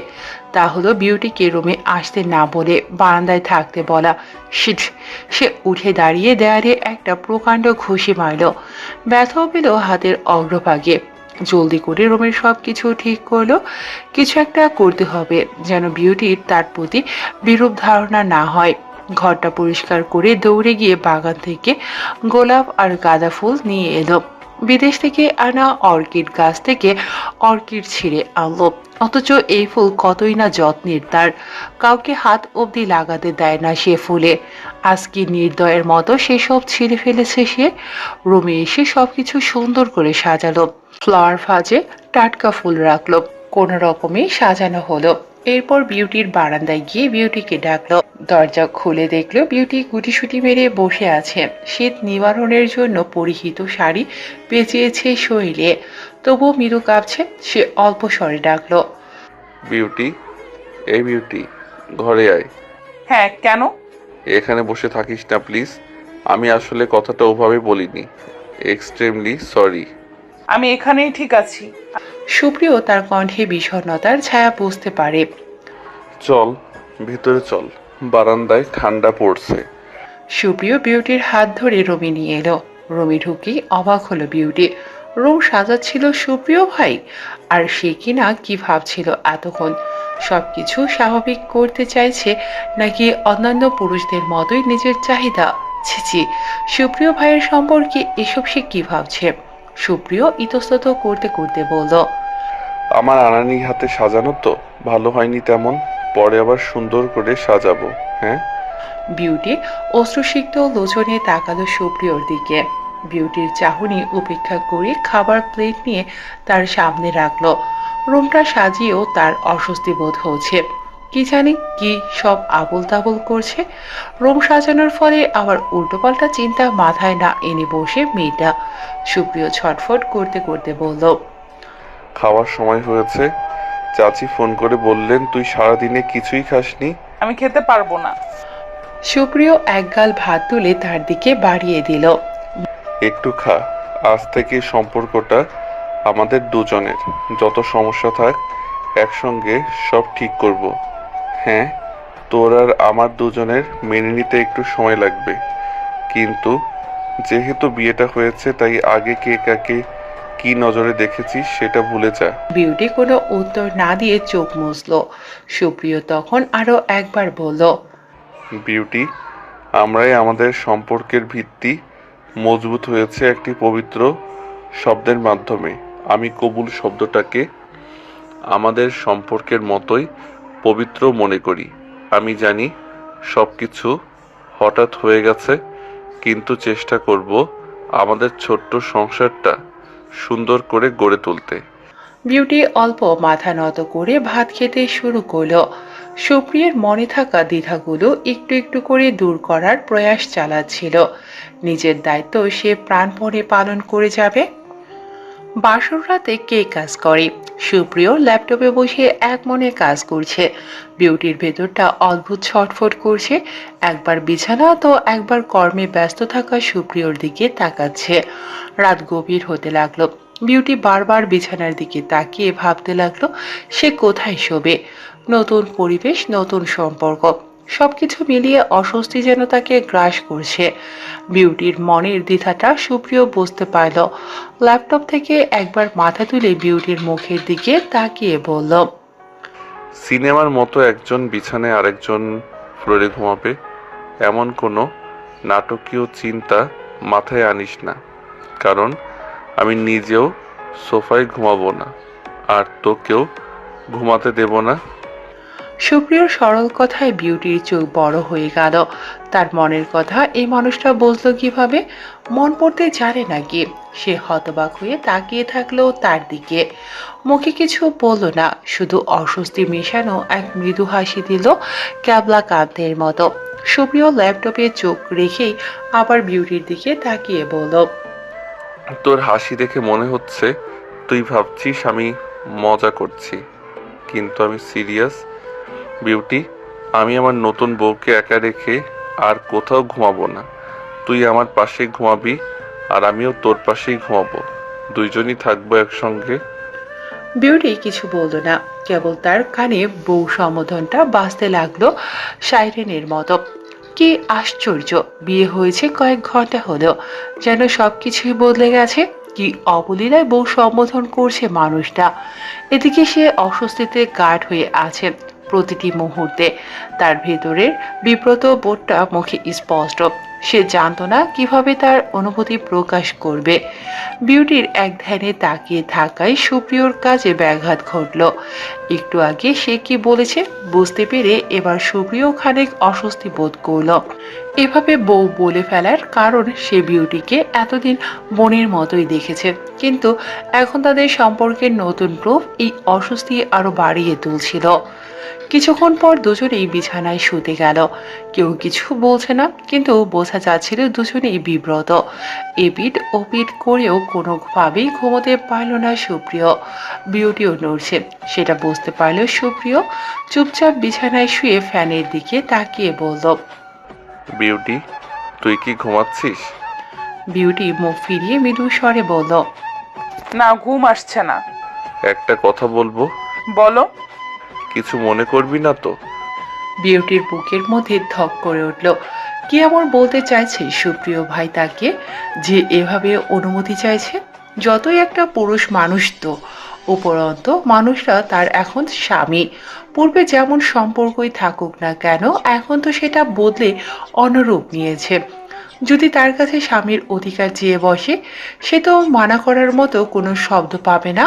তা হলো বিউটিকে রুমে আসতে না বলে বারান্দায় থাকতে বলা। শিট! সে উঠে দাঁড়িয়ে দেয়ালে একটা প্রকাণ্ড ঘুষি মারল। ব্যথাও পেল হাতের অগ্রভাগে। জলদি করে রুমের সবকিছু ঠিক করলো। কিছু একটা করতে হবে যেন বিউটির তার প্রতি বিরূপ ধারণা না হয়। ঘরটা পরিষ্কার করে দৌড়ে গিয়ে বাগান থেকে গোলাপ আর গাঁদা ফুল নিয়ে এলো। বিদেশ থেকে আনা অর্কিড গাছ থেকে অর্কিড ছিঁড়ে আনলো। অথচ এই ফুল কতই না যত্নের তার, কাউকে হাত অবধি লাগাতে দেয় না সে ফুলে। আজকে নির্দয়ের মতো সেসব ছিঁড়ে ফেলেছে সে। রুমে এসে সবকিছু সুন্দর করে সাজালো। ফ্লাওয়ার ভাজে টাটকা ফুল রাখলো, কোনো রকমে সাজানো হলো। এরপর বিউটির বারান্দায় গিয়ে বিউটিকে ডাকলো। দরজা খুলে দেখলো বিউটি গুটিসুটি মেরে বসে আছে। শীত নিবারণের জন্য পরিহিত শাড়ি পেঁচিয়েছে শরীরে, তবুও মৃদু কাঁপছে। সে অল্প স্বরে ডাকলো, বিউটি, এই বিউটি, ঘরে আয়। হ্যাঁ, কেন? এখানে বসে থাকিস না প্লিজ। আমি আসলে কথাটা ওভাবে বলিনি। Extremely sorry. আমি এখানেই ঠিক আছি। সুপ্রিয় তার কণ্ঠে বিষণ্ণতার ছায়া বুঝতে পারে। চল ভেতরে চল, বারান্দায় ঠান্ডা পড়ছে। সুপ্রিয় বিউটির হাত ধরে রুমে নিয়ে এলো। রুমে ঢুকেই অবাক হলো বিউটি। রুম সাজাচ্ছিল সুপ্রিয় ভাই, আর সে কিনা কি ভাবছিল এতক্ষণ? সবকিছু স্বাভাবিক করতে চাইছে নাকি অন্যান্য পুরুষদের মতোই নিজের চাহিদা? ছিছি, সুপ্রিয় ভাইয়ের সম্পর্কে এসব সে কি ভাবছে? সুপ্রিয় ইতস্তত করতে করতে বলল, আমার আনানি হাতে সাজানো তো ভালো হয়নি তেমন, পরে আবার সুন্দর করে সাজাবো। হ্যাঁ? বিউটি অশ্রুসিক্ত লোচনে তাকালো সুপ্রিয়র দিকে। বিউটির চাহনি উপেক্ষা করে খাবার প্লেট নিয়ে তার সামনে রাখলো। রুমটা সাজিয়েও তার অস্বস্তি বোধ হচ্ছে। কি জানি কি সব আবোল তাবোল করছে। রুম সাজানোর ফলে আবার উল্টোপাল্টা চিন্তা মাথায় না এনে বসে মেয়েটা। সুপ্রিয় ছটফট করতে করতে বলল, খাওয়ার সময় হয়েছে। চাচি ফোন করে বললেন তুই সারাদিনে কিছুই খাসনি। আমি খেতে পারবো না। সুপ্রিয় একগাল ভাত তুলে তার দিকে বাড়িয়ে দিল। একটু খা, আজ থেকে সম্পর্কটা আমাদের দুজনের। যত সমস্যা থাক একসঙ্গে সব ঠিক করব। হ্যাঁ, তোর আর আমার দুজনের মেনে নিতে একটু সময় লাগবে, কিন্তু যেহেতু বিয়েটা হয়েছে তাই আগে কে কাকে কি নজরে দেখেছিস সেটা ভুলে যা। বিউটি কোনো উত্তর না দিয়ে চোখ মুছল। সুপ্রিয় তখন আরো একবার বলল, বিউটি, আমরাই আমাদের সম্পর্কের ভিত্তি মজবুত হয়েছে একটি পবিত্র শব্দের মাধ্যমে। আমি কবুল শব্দটাকে আমাদের সম্পর্কের মতোই পবিত্র মনে করি। আমি জানি সবকিছু হঠাৎ হয়ে গেছে, কিন্তু চেষ্টা করব আমাদের ছোট্ট সংসারটা সুন্দর করে গড়ে তুলতে। বিউটি অল্প মাথা নত করে ভাত খেতে শুরু করলো। সুপ্রিয়ার মনে থাকা দ্বিধাগুলো একটু একটু করে দূর করার প্রয়াস চালাচ্ছিল। নিজের দায়িত্ব সে প্রাণপণে পালন করে যাবে। বাসর রাতে কে কাজ করে? সুপ্রিয় ল্যাপটপে বসে এক মনে কাজ করছে। বিউটির ভেতরটা অদ্ভুত ছটফট করছে। একবার বিছানা তো একবার কর্মে ব্যস্ত থাকা সুপ্রিয়র দিকে তাকাচ্ছে। রাত গভীর হতে লাগলো। বিউটি বারবার বিছানার দিকে তাকিয়ে ভাবতে লাগলো সে কোথায় শোবে। নতুন পরিবেশ, নতুন সম্পর্ক, সবকিছু মিলিয়ে অস্বস্তি যেন তাকে গ্রাস করছে। বিউটির মনের দ্বিধাটা সুপ্রিয় বুঝতে পারল। ল্যাপটপ থেকে একবার মাথা তুলে বিউটির মুখের দিকে তাকিয়ে বলল, সিনেমার মতো একজন বিছানায় আরেকজন ফ্লোরে ঘুমাবে, এমন কোনো নাটকীয় চিন্তা মাথায় আনিস না। কারণ আমি নিজেও সোফায় ঘুমাবো না, আর তোকেও ঘুমাতে দেব না। সুপ্রিয়র সরল কথায় বিউটির চোখ বড় হয়ে গেল। তার মনের কথা এই মানুষটা বুঝলো কিভাবে? মন পড়তে জানে নাকি? সে হতবাক হয়ে তাকিয়ে থাকলো তার দিকে। মুখে কিছু বলল না, শুধু অস্বস্তি মেশানো এক মৃদু হাসি দিল, ক্যাবলা কান্তের মতো। সুপ্রিয় ল্যাপটপে চোখ রেখেই আবার বিউটির দিকে তাকিয়ে বলল, তোর হাসি দেখে মনে হচ্ছে তুই ভাবছিস আমি মজা করছি, কিন্তু আমি সিরিয়াস। বিউটি, আমি আমার নতুন বউকে একা রেখে আর কোথাও ঘুমাবো না। তুই আমার পাশেই ঘুমাবি, আর আমিও তোর পাশেই ঘুমাবো। দুইজনই থাকবো একসঙ্গে। বিউটি কিছু বলল না, কেবল তার কানে বউ সম্বোধনটা বাজতে লাগলো সাইরেনের মতো। কি আশ্চর্য! বিয়ে হয়েছে কয়েক ঘন্টা হলো, যেন সবকিছুই বদলে গেছে। কি অবলীলায় বউ সম্বোধন করছে মানুষটা। এদিকে সে অস্বস্তিতে গাঢ় হয়ে আছে প্রতিটি মুহূর্তে। তার ভেতরের বিব্রত বোধটা মুখে স্পষ্ট। সে জানতো না কিভাবে তার অনুভূতি প্রকাশ করবে। বিউটির এক ধ্যানে তাকিয়ে থাকায় সুপ্রিয়র কাজে ব্যাঘাত ঘটল। একটু আগে সে কি বলেছে বুঝতে পেরে এবার সুপ্রিয় খানিক অস্বস্তি বোধ করল। এভাবে বউ বলে ফেলার কারণ সে বিউটিকে এতদিন বোনের মতোই দেখেছে, কিন্তু এখন তাদের সম্পর্কের নতুন প্রুফ এই অস্বস্তি আরো বাড়িয়ে তুলছিল। কিছুক্ষণ পর দুজনেই বিছানায় শুতে গেল। কেউ কিছু বলছে না, কিন্তু বোঝা যাচ্ছিল দুজনেই বিব্রত। এপিঠ ওপিঠ করেও কোনোভাবেই ঘুমোতে পারল না সুপ্রিয়। বিউটিও নড়ছে, সেটা বুঝতে পারল সুপ্রিয়। চুপচাপ বিছানায় শুয়ে ফ্যানের দিকে তাকিয়ে বলল, বিউটি, তুই কি ঘুমাচ্ছিস? বিউটি মুখ ফিরিয়ে মৃদু স্বরে বলল, না, ঘুম আসছে না। একটা কথা বলবো? বলো। কিছু মনে করবি না তো? বিউটির বুকের মধ্যে ধক করে উঠল। কি এমন বলতে চাইছে সুপ্রিয় ভাই তাকে, যে এভাবে অনুমতি চাইছে? যতই একটা পুরুষ মানুষ তো, উপরন্ত মানুষরা তার এখন স্বামী। পূর্বে যেমন সম্পর্কই থাকুক না কেন, এখন তো সেটা বদলে অন্যরূপ নিয়েছে। যদি তার কাছে স্বামীর অধিকার চেয়ে বসে, সে তো মানা করার মতো কোনো শব্দ পাবে না,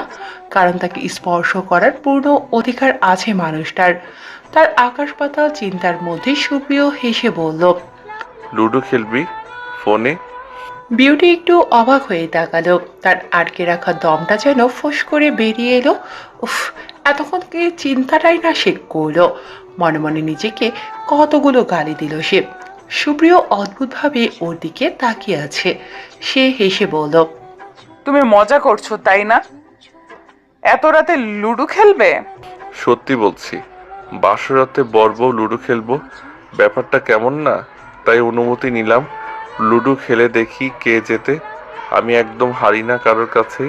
কারণ তাকে স্পর্শ করার পূর্ণ অধিকার আছে মানুষটার। তার আকাশ পাতাল চিন্তার মধ্যে সুপ্রিয় হেসে বলল, লুডো খেলবি ফোনে? বিউটি একটু অবাক হয়ে তাকালো। তার আটকে রাখা দমটা যেন ফোঁস করে বেরিয়ে এলো। উফ, এতক্ষণ কি চিন্তাটাই না সে করলো। মনে মনে নিজেকে কতগুলো গালি দিল সে। সুপ্রিয় অদ্ভুতভাবে ওর দিকে তাকিয়ে আছে। সে হেসে বলল, তুমি মজা করছো তাই না? এত রাতে লুডো খেলবে? সত্যি বলছি, বাসরাতে বর্বও লুডো খেলবো, ব্যাপারটা কেমন না? তাই অনুমতি নিলাম, লুডো খেলে দেখি কে জেতে। আমি একদম হারি না কারোর কাছে,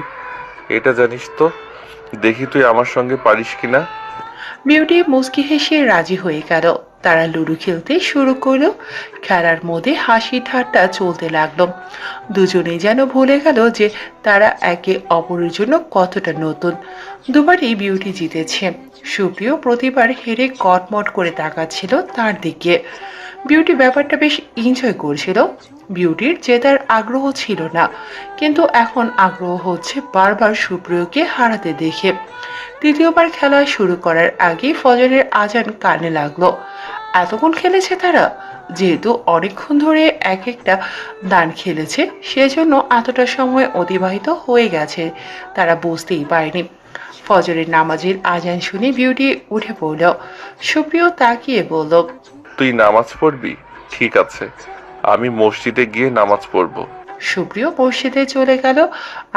এটা জানিস তো। দেখি তুই আমার সঙ্গে পারিস কিনা। বিউটি মুচকি হেসে রাজি হয়ে গেল। তারা লুডো খেলতে শুরু করলো। খেলার মধ্যে হাসি ঠাট্টা চলতে লাগলো। দুজনেই যেন ভুলে গেল যে তারা একে অপরের জন্য কতটা নতুন। দুবারই বিউটি জিতেছে। সুপ্রিয় প্রতিবার হেরে কটমট করে তাকাচ্ছিল তার দিকে। বিউটি ব্যাপারটা বেশ এনজয় করছিল। বিউটির জেতার আগ্রহ ছিল না, কিন্তু এখন আগ্রহ হচ্ছে বারবার সুপ্রিয়কে হারাতে দেখে। তৃতীয়বার খেলা শুরু করার আগে ফজরের আজান কানে লাগলো। এতক্ষণ খেলেছে তারা, যেহেতু অনেকক্ষণ ধরে এক একটা দান খেলেছে, সেজন্য এতটা সময় অতিবাহিত হয়ে গেছে তারা বুঝতেই পারেনি। ফজরের নামাজের আজান শুনে বিউটি উঠে পড়ল। সুপ্রিয় তাকিয়ে বলল, তুই নামাজ পড়বি? ঠিক আছে, আমি মসজিদে গিয়ে নামাজ পড়বো। সুপ্রিয় মসজিদে চলে গেল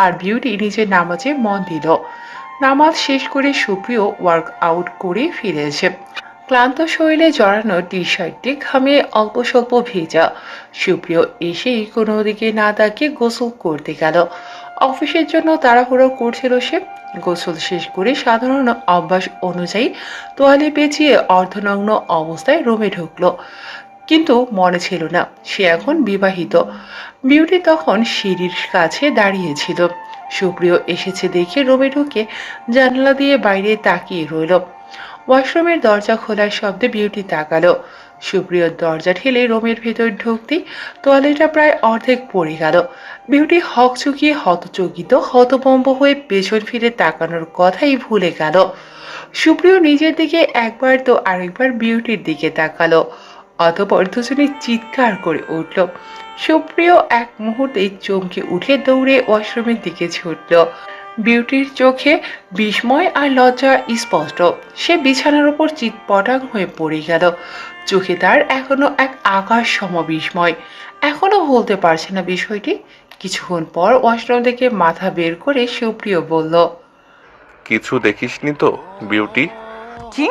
আর বিউটি নিজের নামাজে মন দিল। নামাজ শেষ করে সুপ্রিয় ওয়ার্ক আউট করে ফিরে এসে ক্লান্ত শরীরে জড়ানো টি শার্টটি ঘামে অল্প স্বল্প ভেজা। সুপ্রিয় এসেই কোনো দিকে না তাকিয়ে গোসল করতে গেল। অফিসের জন্য তাড়াহুড়ো করছিল সে। গোসল শেষ করে সাধারণ অভ্যাস অনুযায়ী তোয়ালে পেঁচিয়ে অর্ধনগ্ন অবস্থায় রুমে ঢুকলো, কিন্তু মনে ছিল না সে এখন বিবাহিত। বিউটি তখন সিঁড়ির কাছে দাঁড়িয়েছিল। সুপ্রিয় এসেছে দেখে রুমে ঢুকে জানালা দিয়ে বাইরে তাকিয়ে রইল। ওয়াশরুমের দরজা খোলার শব্দে বিউটি তাকালো। সুপ্রিয়র দরজা ঠেলে রুমের ভেতর ঢুকতেই তোয়ালেটা প্রায় অর্ধেক পড়ে গেল। বিউটি হকচকিয়ে হতচকিত হতভম্ব হয়ে পেছন ফিরে তাকানোর কথাই ভুলে গেল। সুপ্রিয় নিজের দিকে একবার তো আরেকবার বিউটির দিকে তাকালো। অতঃপর দুজনে চিৎকার করে উঠল। সুপ্রিয় এক মুহূর্তেই চমকে উঠে দৌড়ে ওয়াশরুমের দিকে ছুটল। বিউটির চোখে বিস্ময় আর লজ্জা স্পষ্ট। সে বিছানার উপর চিৎপটাং হয়ে পড়ে গেল। চোখে তার এখনো এক আকাশ সম বিস্ময়। এখনো বলতে পারছে না বিষয়টি। কিছুক্ষণ পর ওয়াশরুম থেকে মাথা বের করে সুপ্রিয় বলল, কিছু দেখিসনি তো বিউটি? কি?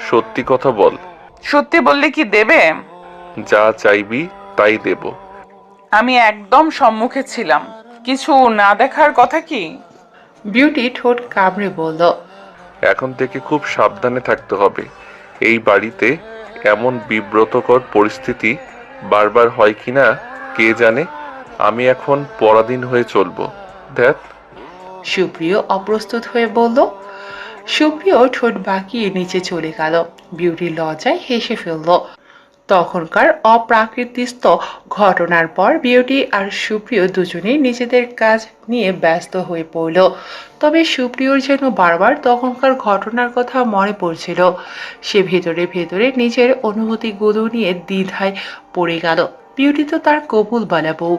সত্যি কথা বল। সত্যি বললে কি দেবে? যা চাইবি তাই দেব। আমি একদম সম্মুখে ছিলাম, কিছু না দেখার কথা কি? বিউটি ঠোঁট কামড়ে বলল, এখন থেকে খুব সাবধানে থাকতে হবে। এই বাড়িতে এমন বিব্রতকর পরিস্থিতি বারবার হয় কিনা কে জানে। আমি এখন পরাধীন হয়ে চলবো। দেখ। সুপ্রিয় অপ্রস্তুত হয়ে বলল। সুপ্রিয় ঠোঁট বাঁকিয়ে নিচে চলে গেল। বিউটি লজ্জায় হেসে ফেলল। তখনকার অপ্রাকৃতিক ঘটনার পর বিউটি আর সুপ্রিয় দুজনেই নিজেদের কাজ নিয়ে ব্যস্ত হয়ে পড়ল। তবে সুপ্রিয়র যেন বারবার তখনকার ঘটনার কথা মনে পড়ছিল। সে ভেতরে ভেতরে নিজের অনুভূতিগুলো নিয়ে দ্বিধায় পড়ে গেল। বিউটি তো তার কবুল বলা বউ,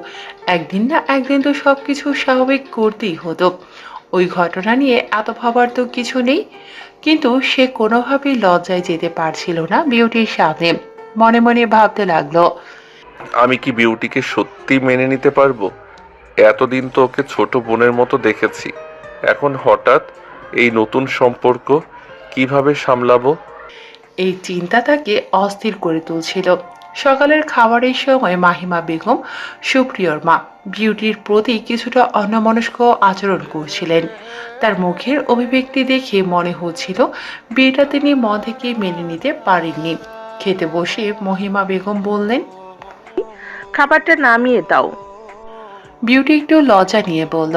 একদিন না একদিন তো সবকিছু স্বাভাবিক করতেই হতো। ওই ঘটনা নিয়ে এত ভাবার তো কিছু নেই, কিন্তু সে কোনোভাবেই লজ্জায় যেতে পারছিল না বিউটির সামনে। মনে মনে ভাবতে লাগলো, আমি কি বিউটিকে সত্যি মেনে নিতে পারবো? এতদিন তো ওকে ছোট বোনের মতো দেখেছি, এখন হঠাৎ এই নতুন সম্পর্ক কিভাবে সামলাবো? এই চিন্তা তাকে অস্থির করে তুলছিল। সকালের খাবারের সময় মাহিমা বেগম, সুপ্রিয়র মা, বিউটির প্রতি কিছুটা অন্যমনস্ক আচরণ করছিলেন। তার মুখের অভিব্যক্তি দেখে মনে হচ্ছিল বিয়েটা তিনি মন থেকে মেনে নিতে পারেননি। খেতে বসে মহিমা বেগম বললেন, খাবারটা নামিয়ে দাও। বিউটি একটু লজ্জা নিয়ে বলল,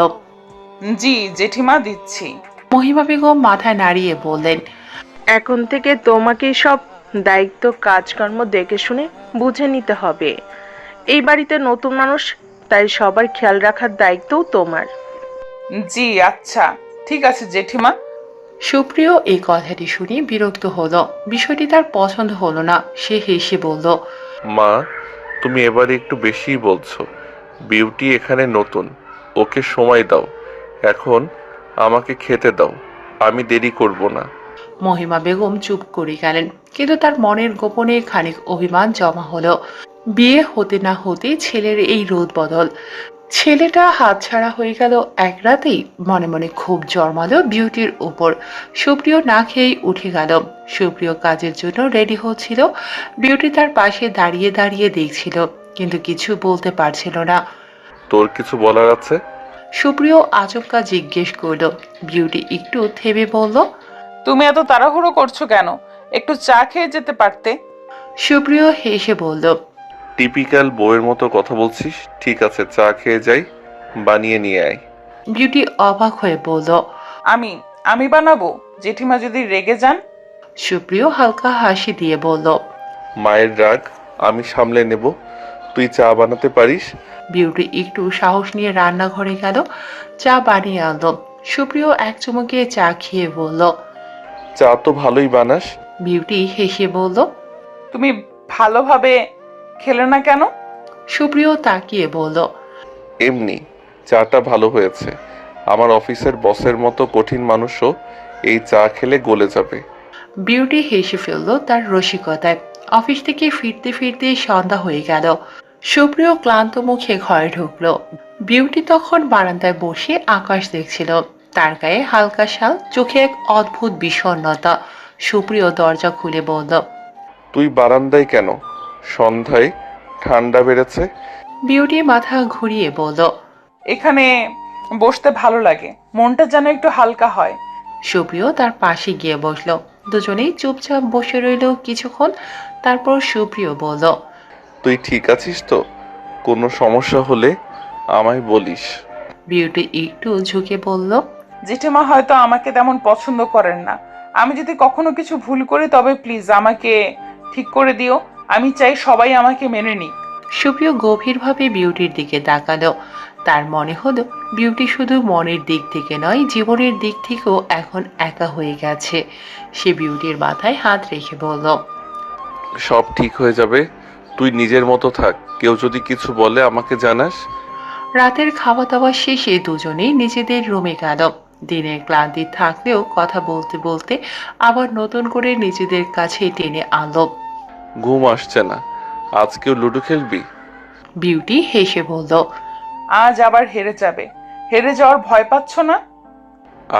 জি জেঠিমা, দিচ্ছি। মহিমা বেগম মাথা নাড়িয়ে বললেন, এখন থেকে তোমাকে সব দায়িত্ব কাজকর্ম দেখে শুনে বুঝে নিতে হবে। এই বাড়িতে নতুন মানুষ, তাই সবার খেয়াল রাখার দায়িত্বও তোমার। জি আচ্ছা, ঠিক আছে জেঠিমা। সুপ্রিয় এই কথাটি শুনে বিরক্ত হলো। বিষয়টি তার পছন্দ হলো না। সে হেসে বলল, মা, তুমি এবারে একটু বেশিই বলছো। বিউটি এখানে নতুন, ওকে সময় দাও। এখন আমাকে খেতে দাও, আমি দেরি করব না। মহিমা বেগম চুপ করে গেলেন, কিন্তু তার মনের গোপনে খানিক অভিমান জমা হলো। বিয়ে হতে না হতে ছেলের এই রোদ বদল। ছেলেটা হাতছাড়া হয়ে গেল এক রাতেই। মনে মনে খুব জন্মালো বিউটির উপর। সুপ্রিয় না খেয়েই উঠে গেল। সুপ্রিয় কাজের জন্য রেডি হচ্ছিল। বিউটি তার পাশে দাঁড়িয়ে দাঁড়িয়ে দেখছিল, কিন্তু কিছু বলতে পারছিল না। তোর কিছু বলার আছে? সুপ্রিয় আচমকা জিজ্ঞেস করলো। বিউটি একটু থেমে বলল, তুমি এত তাড়াহুড়ো করছো কেন? একটু চা খেয়ে যেতে পারতে। সুপ্রিয় হেসে বলল, টিপিক্যাল বউয়ের মতো কথা বলছিস। ঠিক আছে, চা খেয়ে যাই, বানিয়ে নিয়ে আয়। বিউটি অবাক হয়ে বলল, আমি বানাবো? জেঠিমা যদি রেগে যান? সুপ্রিয় হালকা হাসি দিয়ে বলল, মায়ের রাগ আমি সামলে নেব, তুই চা বানাতে পারিস? বিউটি একটু সাহস নিয়ে রান্নাঘরে গেল, চা বানিয়ে আনলো। সুপ্রিয় এক চুমুকে চা খেয়ে বলল, চা তো ভালোই বানাস। বিউটি হেসে বলল, তুমি ভালোভাবে খেলে না কেন? সুপ্রিয় তাকিয়ে বলল, এমনি, চাটা ভালো হয়েছে। আমার অফিসের বসের মতো কঠিন মানুষও এই চা খেলে গলে যাবে। বিউটি হেসে ফেলল তার রসিকতায়। অফিস থেকে ফিরতে ফিরতে সন্ধ্যা হয়ে গেল। সুপ্রিয় ক্লান্ত মুখে ঘরে ঢুকলো। বিউটি তখন বারান্দায় বসে আকাশ দেখছিল। তার গায়ে হালকা শাল, চোখে এক অদ্ভুত বিষণ্ণতা। সুপ্রিয় দরজা খুলে বলল, তুই বারান্দায় কেন? সন্ধ্যায় ঠান্ডা বেড়েছে। বিউটি মাথা ঘুরিয়ে বলল, এখানে বসতে ভালো লাগে, মনটা যেন একটু হালকা হয়। সুপ্রিয় তার পাশে গিয়ে বসলো। দুজনেই চুপচাপ বসে রইল কিছুক্ষণ। তারপর সুপ্রিয় বলল, তুই ঠিক আছিস তো? কোনো সমস্যা হলে আমায় বলিস। বিউটি একটু ঝুঁকে বলল, জেঠিমা হয়তো আমাকে তেমন পছন্দ করেন না। আমি যদি কখনো কিছু ভুল করি তবে প্লিজ আমাকে ঠিক করে দিও। আমি চাই সবাই আমাকে মেনে নিক। সুপ্রিয় গভীরভাবে বিউটির দিকে তাকালো। তার মনে হলো বিউটি শুধু মনের দিক থেকে নয়, জীবনের দিক থেকেও এখন একা হয়ে গেছে। সে বিউটির মাথায় হাত রেখে বলল, সব ঠিক হয়ে যাবে, তুই নিজের মতো থাক। কেউ যদি কিছু বলে আমাকে জানাস। রাতের খাওয়া দাওয়া শেষে দুজনেই নিজেদের রুমে গেল। দিনের ক্লান্তি থাকলেও কথা বলতে বলতে আবার নতুন করে নিজেদের কাছে টেনে আনলো। ঘুম আসছে না, আজকেও লুডো খেলবি? বিউটি হেসে বলল, আজ আবার হেরে যাবে। হেরে যাওয়ার ভয় পাচ্ছ না?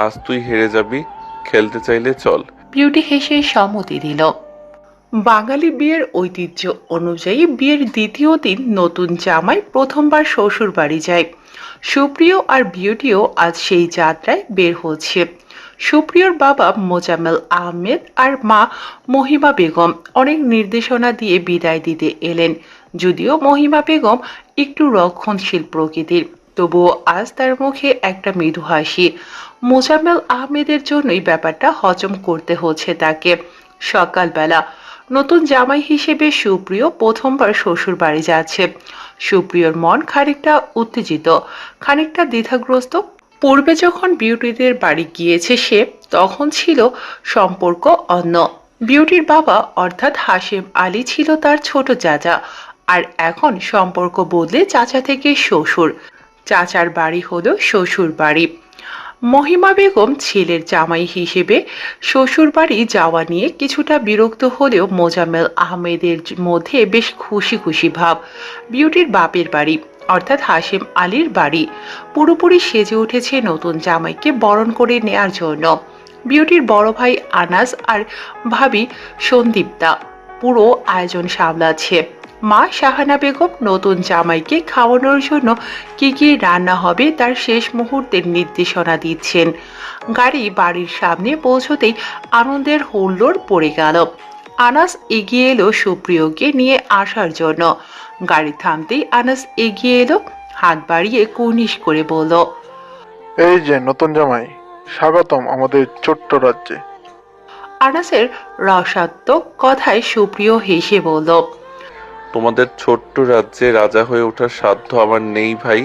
আজ তুই হেরে যাবি, খেলতে চাইলে চল। বিউটি হেসে সম্মতি দিল। বাঙালি বিয়ের ঐতিহ্য অনুযায়ী বিয়ের দ্বিতীয় দিন নতুন জামাই প্রথমবার শ্বশুর বাড়ি যায়। সুপ্রিয় আর বিউটিও আজ সেই যাত্রায় বের হচ্ছে। সুপ্রিয়র বাবা মোজাম্মেল আহমেদ আর মা মহিমা বেগম অনেক নির্দেশনা দিয়ে বিদায় দিতে এলেন। যদিও মহিমা বেগম একটু রক্ষণশীল প্রকৃতির, তবুও আজ তার মুখে একটা মৃদু হাসি। মোজাম্মেল আহমেদের জন্যই ব্যাপারটা হজম করতে হচ্ছে তাকে। সকালবেলা নতুন জামাই হিসেবে সুপ্রিয় প্রথমবার শ্বশুর বাড়ি যাচ্ছে। সুপ্রিয়র মন খানিকটা উত্তেজিত, খানিকটা দ্বিধাগ্রস্ত। পূর্বে যখন বিউটিদের বাড়ি গিয়েছে সে, তখন ছিল সম্পর্ক অন্য। বিউটির বাবা অর্থাৎ হাশেম আলী ছিল তার ছোট চাচা, আর এখন সম্পর্ক বদলে চাচা থেকে শ্বশুর। চাচার বাড়ি হলো শ্বশুর বাড়ি। মহিমা বেগম ছেলের জামাই হিসেবে শ্বশুর বাড়ি যাওয়া নিয়ে কিছুটা বিরক্ত হলেও মোজাম্মেল আহমেদের মধ্যে বেশ খুশি খুশি ভাব। বিউটির বাপের বাড়ি অর্থাৎ হাশেম আলীর বাড়ি পুরোপুরি সেজে উঠেছে নতুন জামাইকে বরণ করে নেয়ার জন্য। বিউটির বড় ভাই আনাস আর ভাবি সন্দীপ্তা পুরো আয়োজন সামলাচ্ছে। মা শাহানা বেগম নতুন জামাইকে খাওয়ানোর জন্য কি কি রান্না হবে তার শেষ মুহূর্তের নির্দেশনা দিচ্ছেন। গাড়ি বাড়ির সামনে পৌঁছতেই আনন্দের হুল্লোড় পড়ে গেল। আনাস এগিয়ে এলো সুপ্রিয়কে নিয়ে আসার জন্য। গাড়ি থামতেই আনাস এগিয়ে এলো, হাত বাড়িয়ে কুর্নিশ করে বলল, এই যে নতুন জামাই, স্বাগতম আমাদের ছোট্ট রাজ্যে। আনাসের রসাত্মক কথায় সুপ্রিয় হেসে বলল, তোমাদের ছোট্ট রাজ্যে রাজা হয়ে ওঠার সাধ্য আমার নেই ভাই,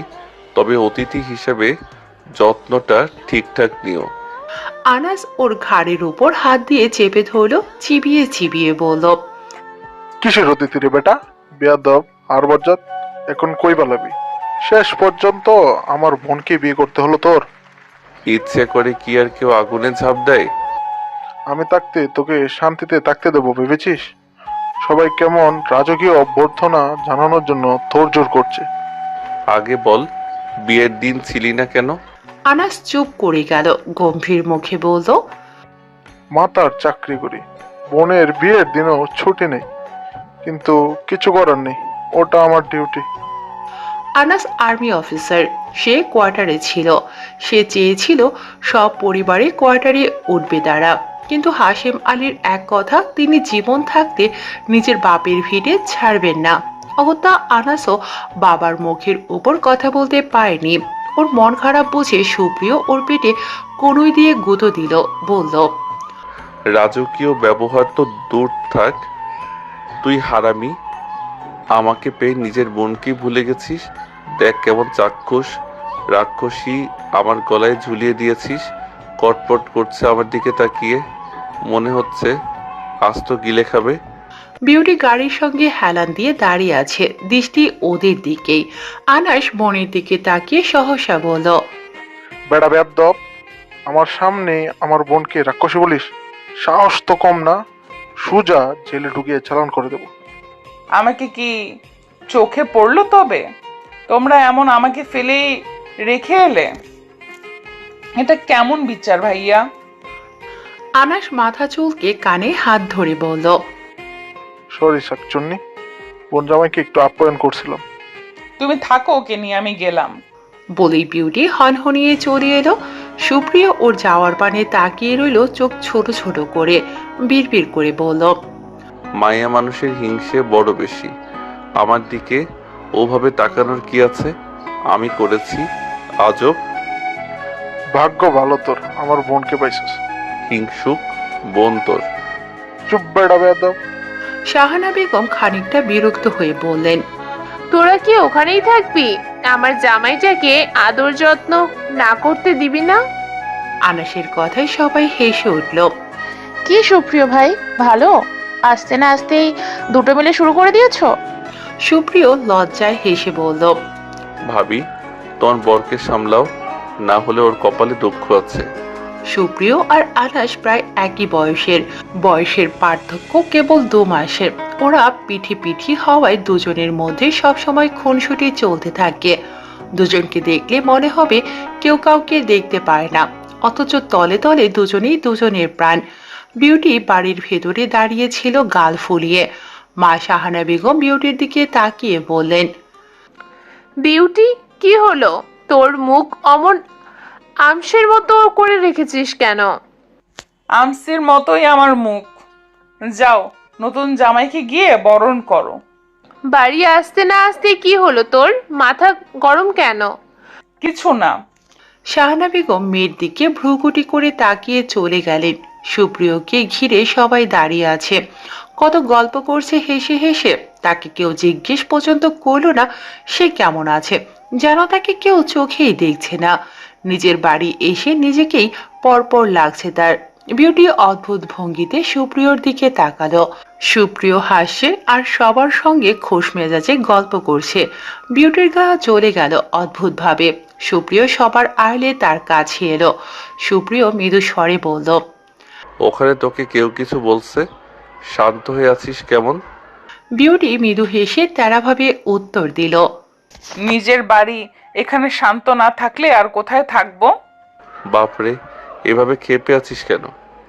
তবে অতিথি হিসেবে যত্নটা ঠিকঠাক নিও। আনাস ওর ঘাড়ের উপর হাত দিয়ে চেপে ধরলো, চিবিয়ে চিবিয়ে বলল, কিসের অতিথি রে বেটা, বেয়াদব আর বজ্জাত, এখন কই পালাবি? শেষ পর্যন্ত আমার বোনকে বিয়ে করতে হলো তোর। ইচ্ছে করে কি আর কেউ আগুনে ঝাঁপ দেয়? আমি থাকতে তোকে শান্তিতে থাকতে দেবো ভেবেছিস? সবাই কেমন রাজকীয় অভ্যর্থনা জানানোর জন্য তোড়জোড় করছে। আগে বল, বিয়ের দিন ছিলি না কেন? আনাস চুপ করে গেল, গম্ভীর মুখে বলল, মাতার চাকরি করি, বোনের বিয়ের দিনও ছুটি নেই, কিন্তু কিছু করার নেই, ওটা আমার ডিউটি। আনাস আর্মি অফিসার, সে কোয়ার্টারে ছিল। সে চেয়েছিল সব পরিবারে কোয়ার্টারে উঠবে তারা, কিন্তু হাশেম আলীর এক কথা, তিনি জীবন থাকতে নিজের বাপের ভিটে ছাড়বেন না। অগত্যা আনাসও বাবার মুখের উপর কথা বলতে পারেনি। ওর মন খারাপ বুঝে সুপ্রিয় ওর পেটে কনুই দিয়ে গুঁতো দিল, বলল, রাজকীয় ব্যবহার তো দূর থাক, তুই হারামি। আমাকে পেয়ে নিজের বোনকে ভুলে গেছিস। দেখ কেমন চাক্ষুষ রাক্ষসী আমার গলায় ঝুলিয়ে দিয়েছিস। কটপট করছে আমার দিকে তাকিয়ে, মনে হচ্ছে আজ তো গিলে খাবে। বিউটি গাড়ির সঙ্গে হেলান দিয়ে দাঁড়িয়ে আছে, দৃষ্টি ওদের দিকেই। আনাস বোনের দিকে তাকিয়ে সহসা বলল, বেটা বেয়াদব, আমার সামনে আমার বোনকে রাক্ষসী বলিস? সাহস তো কম না, সুজা জেলে ঢুকিয়ে চালান করে দেবো। আমাকে কি চোখে পড়লো তবে? তোমরা এমন আমাকে ফেলে রেখে এলে? এটা কেমন বিচার ভাইয়া? আনাস মাথা চুলকে কানে হাত ধরে বলল, সরি শাকচুন্নি, বোন জামাইকে একটু আপ্যায়ন করছিলাম। তুমি থাকো, ওকে নিয়ে আমি গেলাম। বলেই বিউটি হনহনিয়ে চলে এলো। সুপ্রিয় ওর যাওয়ার পানে তাকিয়ে রইল, চোখ ছোট ছোট করে বিড়বিড় করে বলল, মায়া মানুষের হিংসে বড় বেশি। আমার দিকে ওভাবে তাকানোর কি আছে? আমি করেছি আজব। ভাগ্য ভালো তোর, আমার বোনকে পাইছিস। হিংসুক বোন তোর। চুপ বেটা বেয়াদব। শাহানা বেগম খানিকটা বিরক্ত হয়ে বললেন, তোরা কি ওখানেই থাকবি? আমার জামাইটাকে আদর যত্ন না করতে দিবি না? আনাসের কথায় সবাই হেসে উঠল। কি সুপ্রিয় ভাই, ভালো? আসতে না আসতেই দুটো মিলে শুরু করে দিয়েছো? সুপ্রিয় লজ্জায় হেসে বলল, ভাবি, তোমার বরকে সামলাও, না হলে ওর কপালে দুঃখ আছে। সুপ্রিয় আর আনাস প্রায় একই বয়সের পার্থক্য কেবল 2 মাসের। ওরা পিঠি পিঠি হওয়ায় দুজনের মধ্যে সবসময় খুনসুটি চলতে থাকে। দুজনকে দেখলে মনে হবে কেউ কাউকে দেখতে পায় না, অথচ তলে তলে দুজনেই দুজনের প্রাণ। বিউটি বাড়ির ভেতরে দাঁড়িয়েছিল গাল ফুলিয়ে। মা শাহানা বেগম বিউটির দিকে তাকিয়ে বললেন, বিউটি, কি হলো? তোর মুখ অমন আমসের মতো করে রেখেছিস কেন? আমসির মতোই আমার মুখ। যাও, নতুন জামাইকে গিয়ে বরণ করো। বাড়ি আসতে না আসতে কি হলো তোর? মাথা গরম কেন? কিছু না। শাহানা বেগম মেয়ের দিকে ভ্রুকুটি করে তাকিয়ে চলে গেলেন। সুপ্রিয়কে ঘিরে সবাই দাঁড়িয়ে আছে, কত গল্প করছে হেসে হেসে। তাকে কেউ জিজ্ঞেস পর্যন্ত করলো না সে কেমন আছে, যেন তাকে কেউ চোখেই দেখছে না। নিজের বাড়ি এসে নিজেকেই পরপর লাগছে তার। বিউটি অদ্ভুত ভঙ্গিতে সুপ্রিয়র দিকে তাকালো। সুপ্রিয় হাসছে আর সবার সঙ্গে খোশ মেজাজে গল্প করছে। বিউটির গা জ্বলে গেল অদ্ভুত ভাবে। সুপ্রিয় সবার আড়লে তার কাছে এলো। সুপ্রিয় মৃদু স্বরে বলল, ওখানে তোকে কেউ কিছু বলছে? শান্ত হয়ে আছিস কেমন? বিউটি মৃদু হেসে তেরাভাবে উত্তর দিল, নিজের বাড়ি এখানে শান্ত না থাকলে আর কোথায় থাকবো? বাপরে, এভাবে ক্ষেপে আছিস কেন?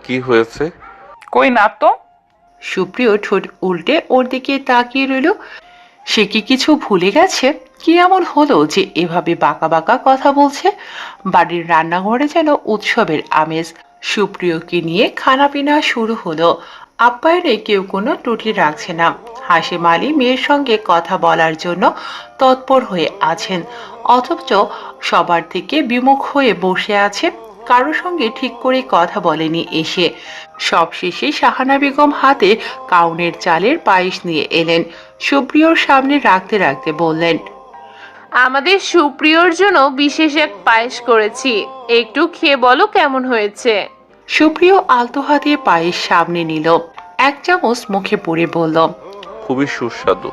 কি হয়েছে? কই না তো। সুপ্রিয় ঠোঁট উল্টে ওর দিকে তাকিয়ে রইল। সে কি কিছু ভুলে গেছে? কি এমন হলো যে এভাবে বাঁকা বাঁকা কথা বলছে? বাড়ির রান্নাঘরে যেন উৎসবের আমেজ। সুপ্রিয়কে নিয়ে খানাপিনা শুরু হলো। আপ্যায়নে কেউ কোনো ত্রুটি রাখছে না। হাসিম আলী মেয়ের সঙ্গে কথা বলার জন্য তৎপর হয়ে আছেন, অথচ সবার থেকে বিমুখ হয়ে বসে আছে। কারোর সঙ্গে ঠিক করে কথা বলেনি এসে। সবশেষে শাহানা বেগম হাতে কাউনের চালের পায়েস নিয়ে এলেন। সুপ্রিয়র সামনে রাখতে রাখতে বললেন, আমাদের সুপ্রিয়র জন্য বিশেষ এক পায়েস করেছি, একটু খেয়ে বলো কেমন হয়েছে। সুপ্রিয় আলতো হাতে পায়েস সামনে নিল, 1 চামচ মুখে পুরে বলল, খুবই সুস্বাদু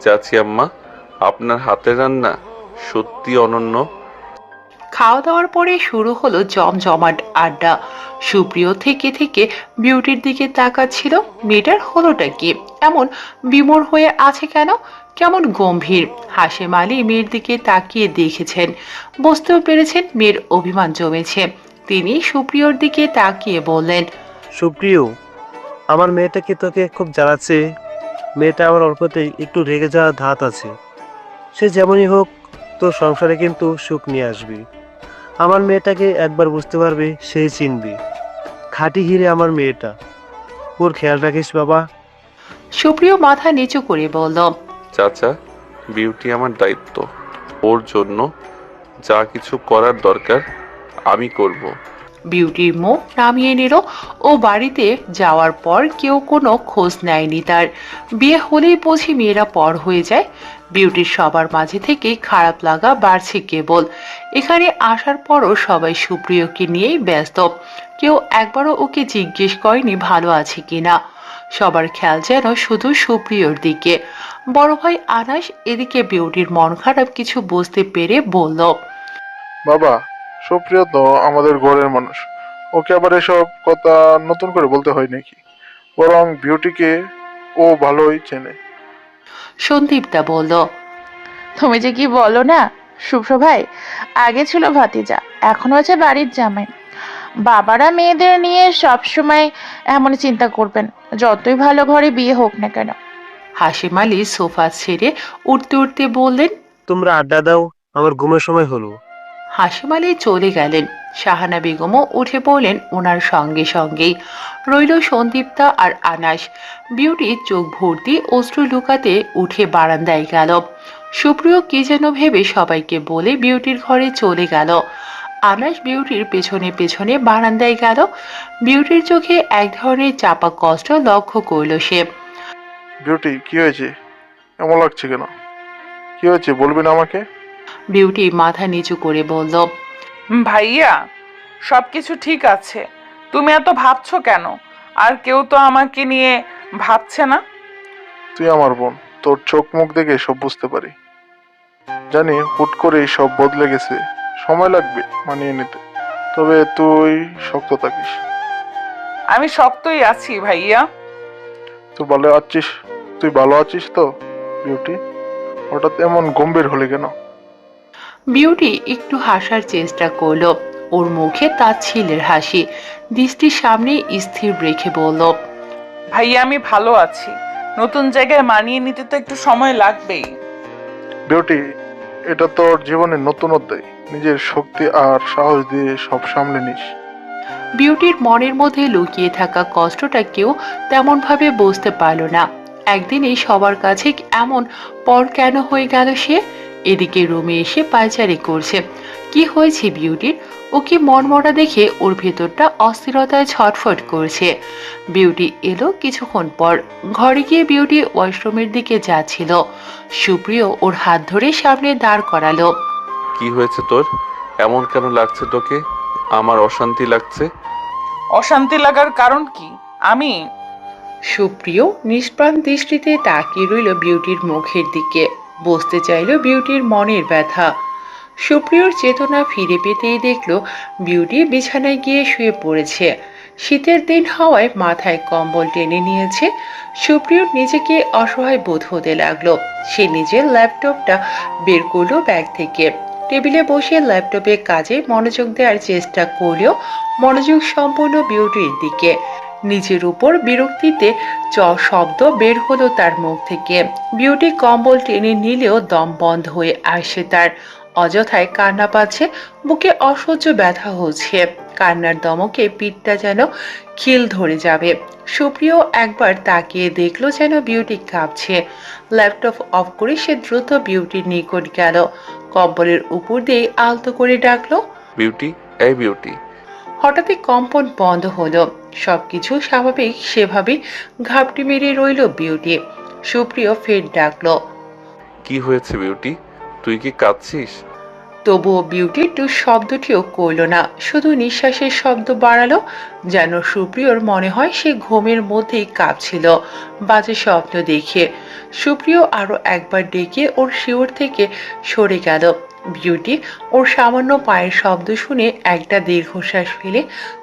চাচি আম্মা, আপনার হাতের রান্না সত্যি অনন্য। খাওয়া দাওয়ার পরে শুরু হলো জমজমাট আড্ডা। সুপ্রিয় থেকে থেকে বিউটির দিকে তাকাচ্ছিল। মেয়েটার হলোটা কি? এমন বিমূঢ় হয়ে আছে কেন? কেমন গম্ভীর। হাসিম আলী মেয়ের দিকে তাকিয়ে দেখেছেন, বুঝতেও পেরেছেন মেয়ের অভিমান জমেছে। তিনি সুপ্রিয়র দিকে তাকিয়ে বললেন, সুপ্রিয়, আমার মেয়েটা কি তোকে খুব জ্বালাচ্ছে? মেয়েটা আমার অল্পতেই একটু রেগে যাওয়ার ধাত আছে। সে যেমনই হোক তোর সংসারে কিন্তু সুখ নিয়ে আসবি। আমার মেয়েটাকে একবার বুঝতে পারবে, সেই চিনবি। খাঁটি হিরে আমার মেয়েটা, ওর খেয়াল রাখিস বাবা। সুপ্রিয় মাথা নিচু করে বলল, চাচা, বিউটি আমার দায়িত্ব। ওর জন্য যা কিছু করার দরকার আমি করব। বিউটির মুখ নামিয়ে নিল। ও বাড়িতে যাওয়ার পর কেউ কোনো খোঁজ নেয়নি তার। বিয়ে হলেই বুঝি মেয়েরা পর হয়ে যায়। বিউটির সবার মাঝে থেকে খারাপ লাগা বাড়ছে কেবল। এখানে আসার পরও সবাই সুপ্রিয়কে নিয়েই ব্যস্ত। কেউ একবারও ওকে জিজ্ঞেস করেনি ভালো আছে কিনা। সবার খেয়াল যেন শুধু সুপ্রিয়র দিকে। বড় ভাই আনাস এদিকে বিউটির মন খারাপ কিছু বুঝতে পেরে বলল, বাবা, সুপ্রিয় তো আমাদের ঘরের মানুষ, ওকে আবার এসব কথা নতুন করে বলতে হয় নাকি? বরং বিউটিকে ও ভালোই চেনে। সন্দীপদা বলল, তুমি যে কি বলো না শুভ্র ভাই, আগে ছিল ভাতিজা, এখন হচ্ছে বাড়ির জামাই। বাবারা মেয়েদের নিয়ে সব সময় এমন চিন্তা করবেন, যতই ভালো ঘরে বিয়ে হোক না কেন। হাসিম আলী সোফা ছেড়ে উঠতে উঠতে বললেন। তোমরা আড্ডা দাও, আমার ঘুমের সময় হলো। হাসিম আলী চলে গেলেন। শাহানা বেগমও উঠে পড়লেন ওনার সঙ্গে সঙ্গেই। রইল সন্দীপ্তা আর আনাস। বিউটি চোখ ভর্তি অশ্রু লুকাতে উঠে বারান্দায় গেল। সুপ্রিয় কি যেন ভেবে সবাইকে বলে বিউটির ঘরে চলে গেল। আনাস বিউটির পেছনে পেছনে বারান্দায় গেল। বিউটির চোখে এক ধরনের চাপা কষ্ট লক্ষ্য করল সে। বিউটি, কি হয়েছে? এমন লাগছে কেন? কি হয়েছে বলবি না আমাকে? বিউটি মাথা নিচু করে বলল, ভাইয়া, সবকিছু ঠিক আছে, তুমি এত ভাবছো কেন? আর কেউ তো আমাকে নিয়ে ভাবছে না। তুই আমার বোন, তোর চোখ মুখ দেখে সব বুঝতে পারি। জানি হুট করেই সব বদলে গেছে, সময় লাগবে মানিয়ে নিতে, তবে তুই শক্ত থাকিস। আমি শক্তই আছি ভাইয়া। তুই ভালো আছিস তো বিউটি? হঠাৎ এমন গম্ভীর হলে কেন? বিউটি একটু হাসার চেষ্টা করলো। ওর মুখে তার ছেলের হাসি। দৃষ্টির সামনে স্থির রেখে বলল, ভাইয়া আমি ভালো আছি, নতুন জায়গায় মানিয়ে নিতে তো একটু সময় লাগবেই। বিউটি, এটা তোর জীবনের নতুন অধ্যায়, নিজের শক্তি আর সাহস দিয়ে সব সামলে নিস। বিউটির মনের মধ্যে লুকিয়ে থাকা কষ্টটা কেউ তেমন ভাবে বুঝতে পারল না। একদিনই সবার কাছে এমন পর কেন হয়ে গেল সে? এদিকে রুমে এসে পায়চারি করছে। কি হয়েছে বিউটির? ওকে মনমরা দেখে ওর ভেতরটা অস্থিরতায় ছটফট করছে। বিউটি এলো কিছুক্ষণ পর। ঘরে গিয়ে বিউটি ওয়াশরুমের দিকে যাচ্ছিল। সুপ্রিয় ওর হাত ধরে সামনে দাঁড় করালো। কি হয়েছে তোর? এমন কেন লাগছে তোকে? আমার অশান্তি লাগছে। অশান্তি লাগার কারণ কি? আমি সুপ্রিয় নিষ্প্রাণ দৃষ্টিতে তাকিয়ে রইল বিউটির মুখের দিকে। বুঝতে চাইল বিউটির মনের ব্যথা। সুপ্রিয়র চেতনা ফিরে পেতেই দেখল বিউটি বিছানায় গিয়ে শুয়ে পড়েছে। শীতের দিন হওয়ায় মাথায় কম্বল টেনে নিয়েছে। সুপ্রিয়র নিজেকে অসহায় বোধ হতে লাগলো। সে নিজের ল্যাপটপটা বের করলো ব্যাগ থেকে। টেবিলে বসে ল্যাপটপে কাজে মনোযোগ দেওয়ার চেষ্টা করলেও মনোযোগ সম্পূর্ণ বিউটির দিকে। নিজের উপর বিরক্তিতে শব্দ বের হলো তার মুখ থেকে। বিউটি কম্বল টেনে নিলেও দম বন্ধ হয়ে আসে তার। অযথায় কান্না পাচ্ছে, বুকে অসহ্য ব্যথা হচ্ছে। কান্নার দমকে পিঠটা যেন খিল ধরে যাবে। সুপ্রিয় একবার তাকিয়ে দেখলো যেন বিউটি কাঁপছে। ল্যাপটপ অফ করে সে দ্রুত বিউটির নিকট গেল। কম্বলের উপর দিয়ে আলতো করে ডাকলো, বিউটি, এই বিউটি। হঠাৎই কম্পন বন্ধ হলো। সবকিছু স্বাভাবিক সেভাবে ঘাপটি মেরে রইল বিউটি। সুপ্রিয় ফের ডাকলো, কি হয়েছে বিউটি? তুই কি কাঁদছিস? তবুও বিউটি টু শব্দটিও করল না, শুধু নিঃশ্বাসের শব্দ বাড়ালো। যেন সুপ্রিয়র মনে হয় সে ঘুমের মধ্যেই কাঁপছিল বাজে স্বপ্ন দেখে। সুপ্রিয় আরো একবার ডেকে ওর শিওর থেকে সরে গেল। বিউটি ওর সামান্য পায়ের শব্দ শুনে একটা দীর্ঘশ্বাস ফেলে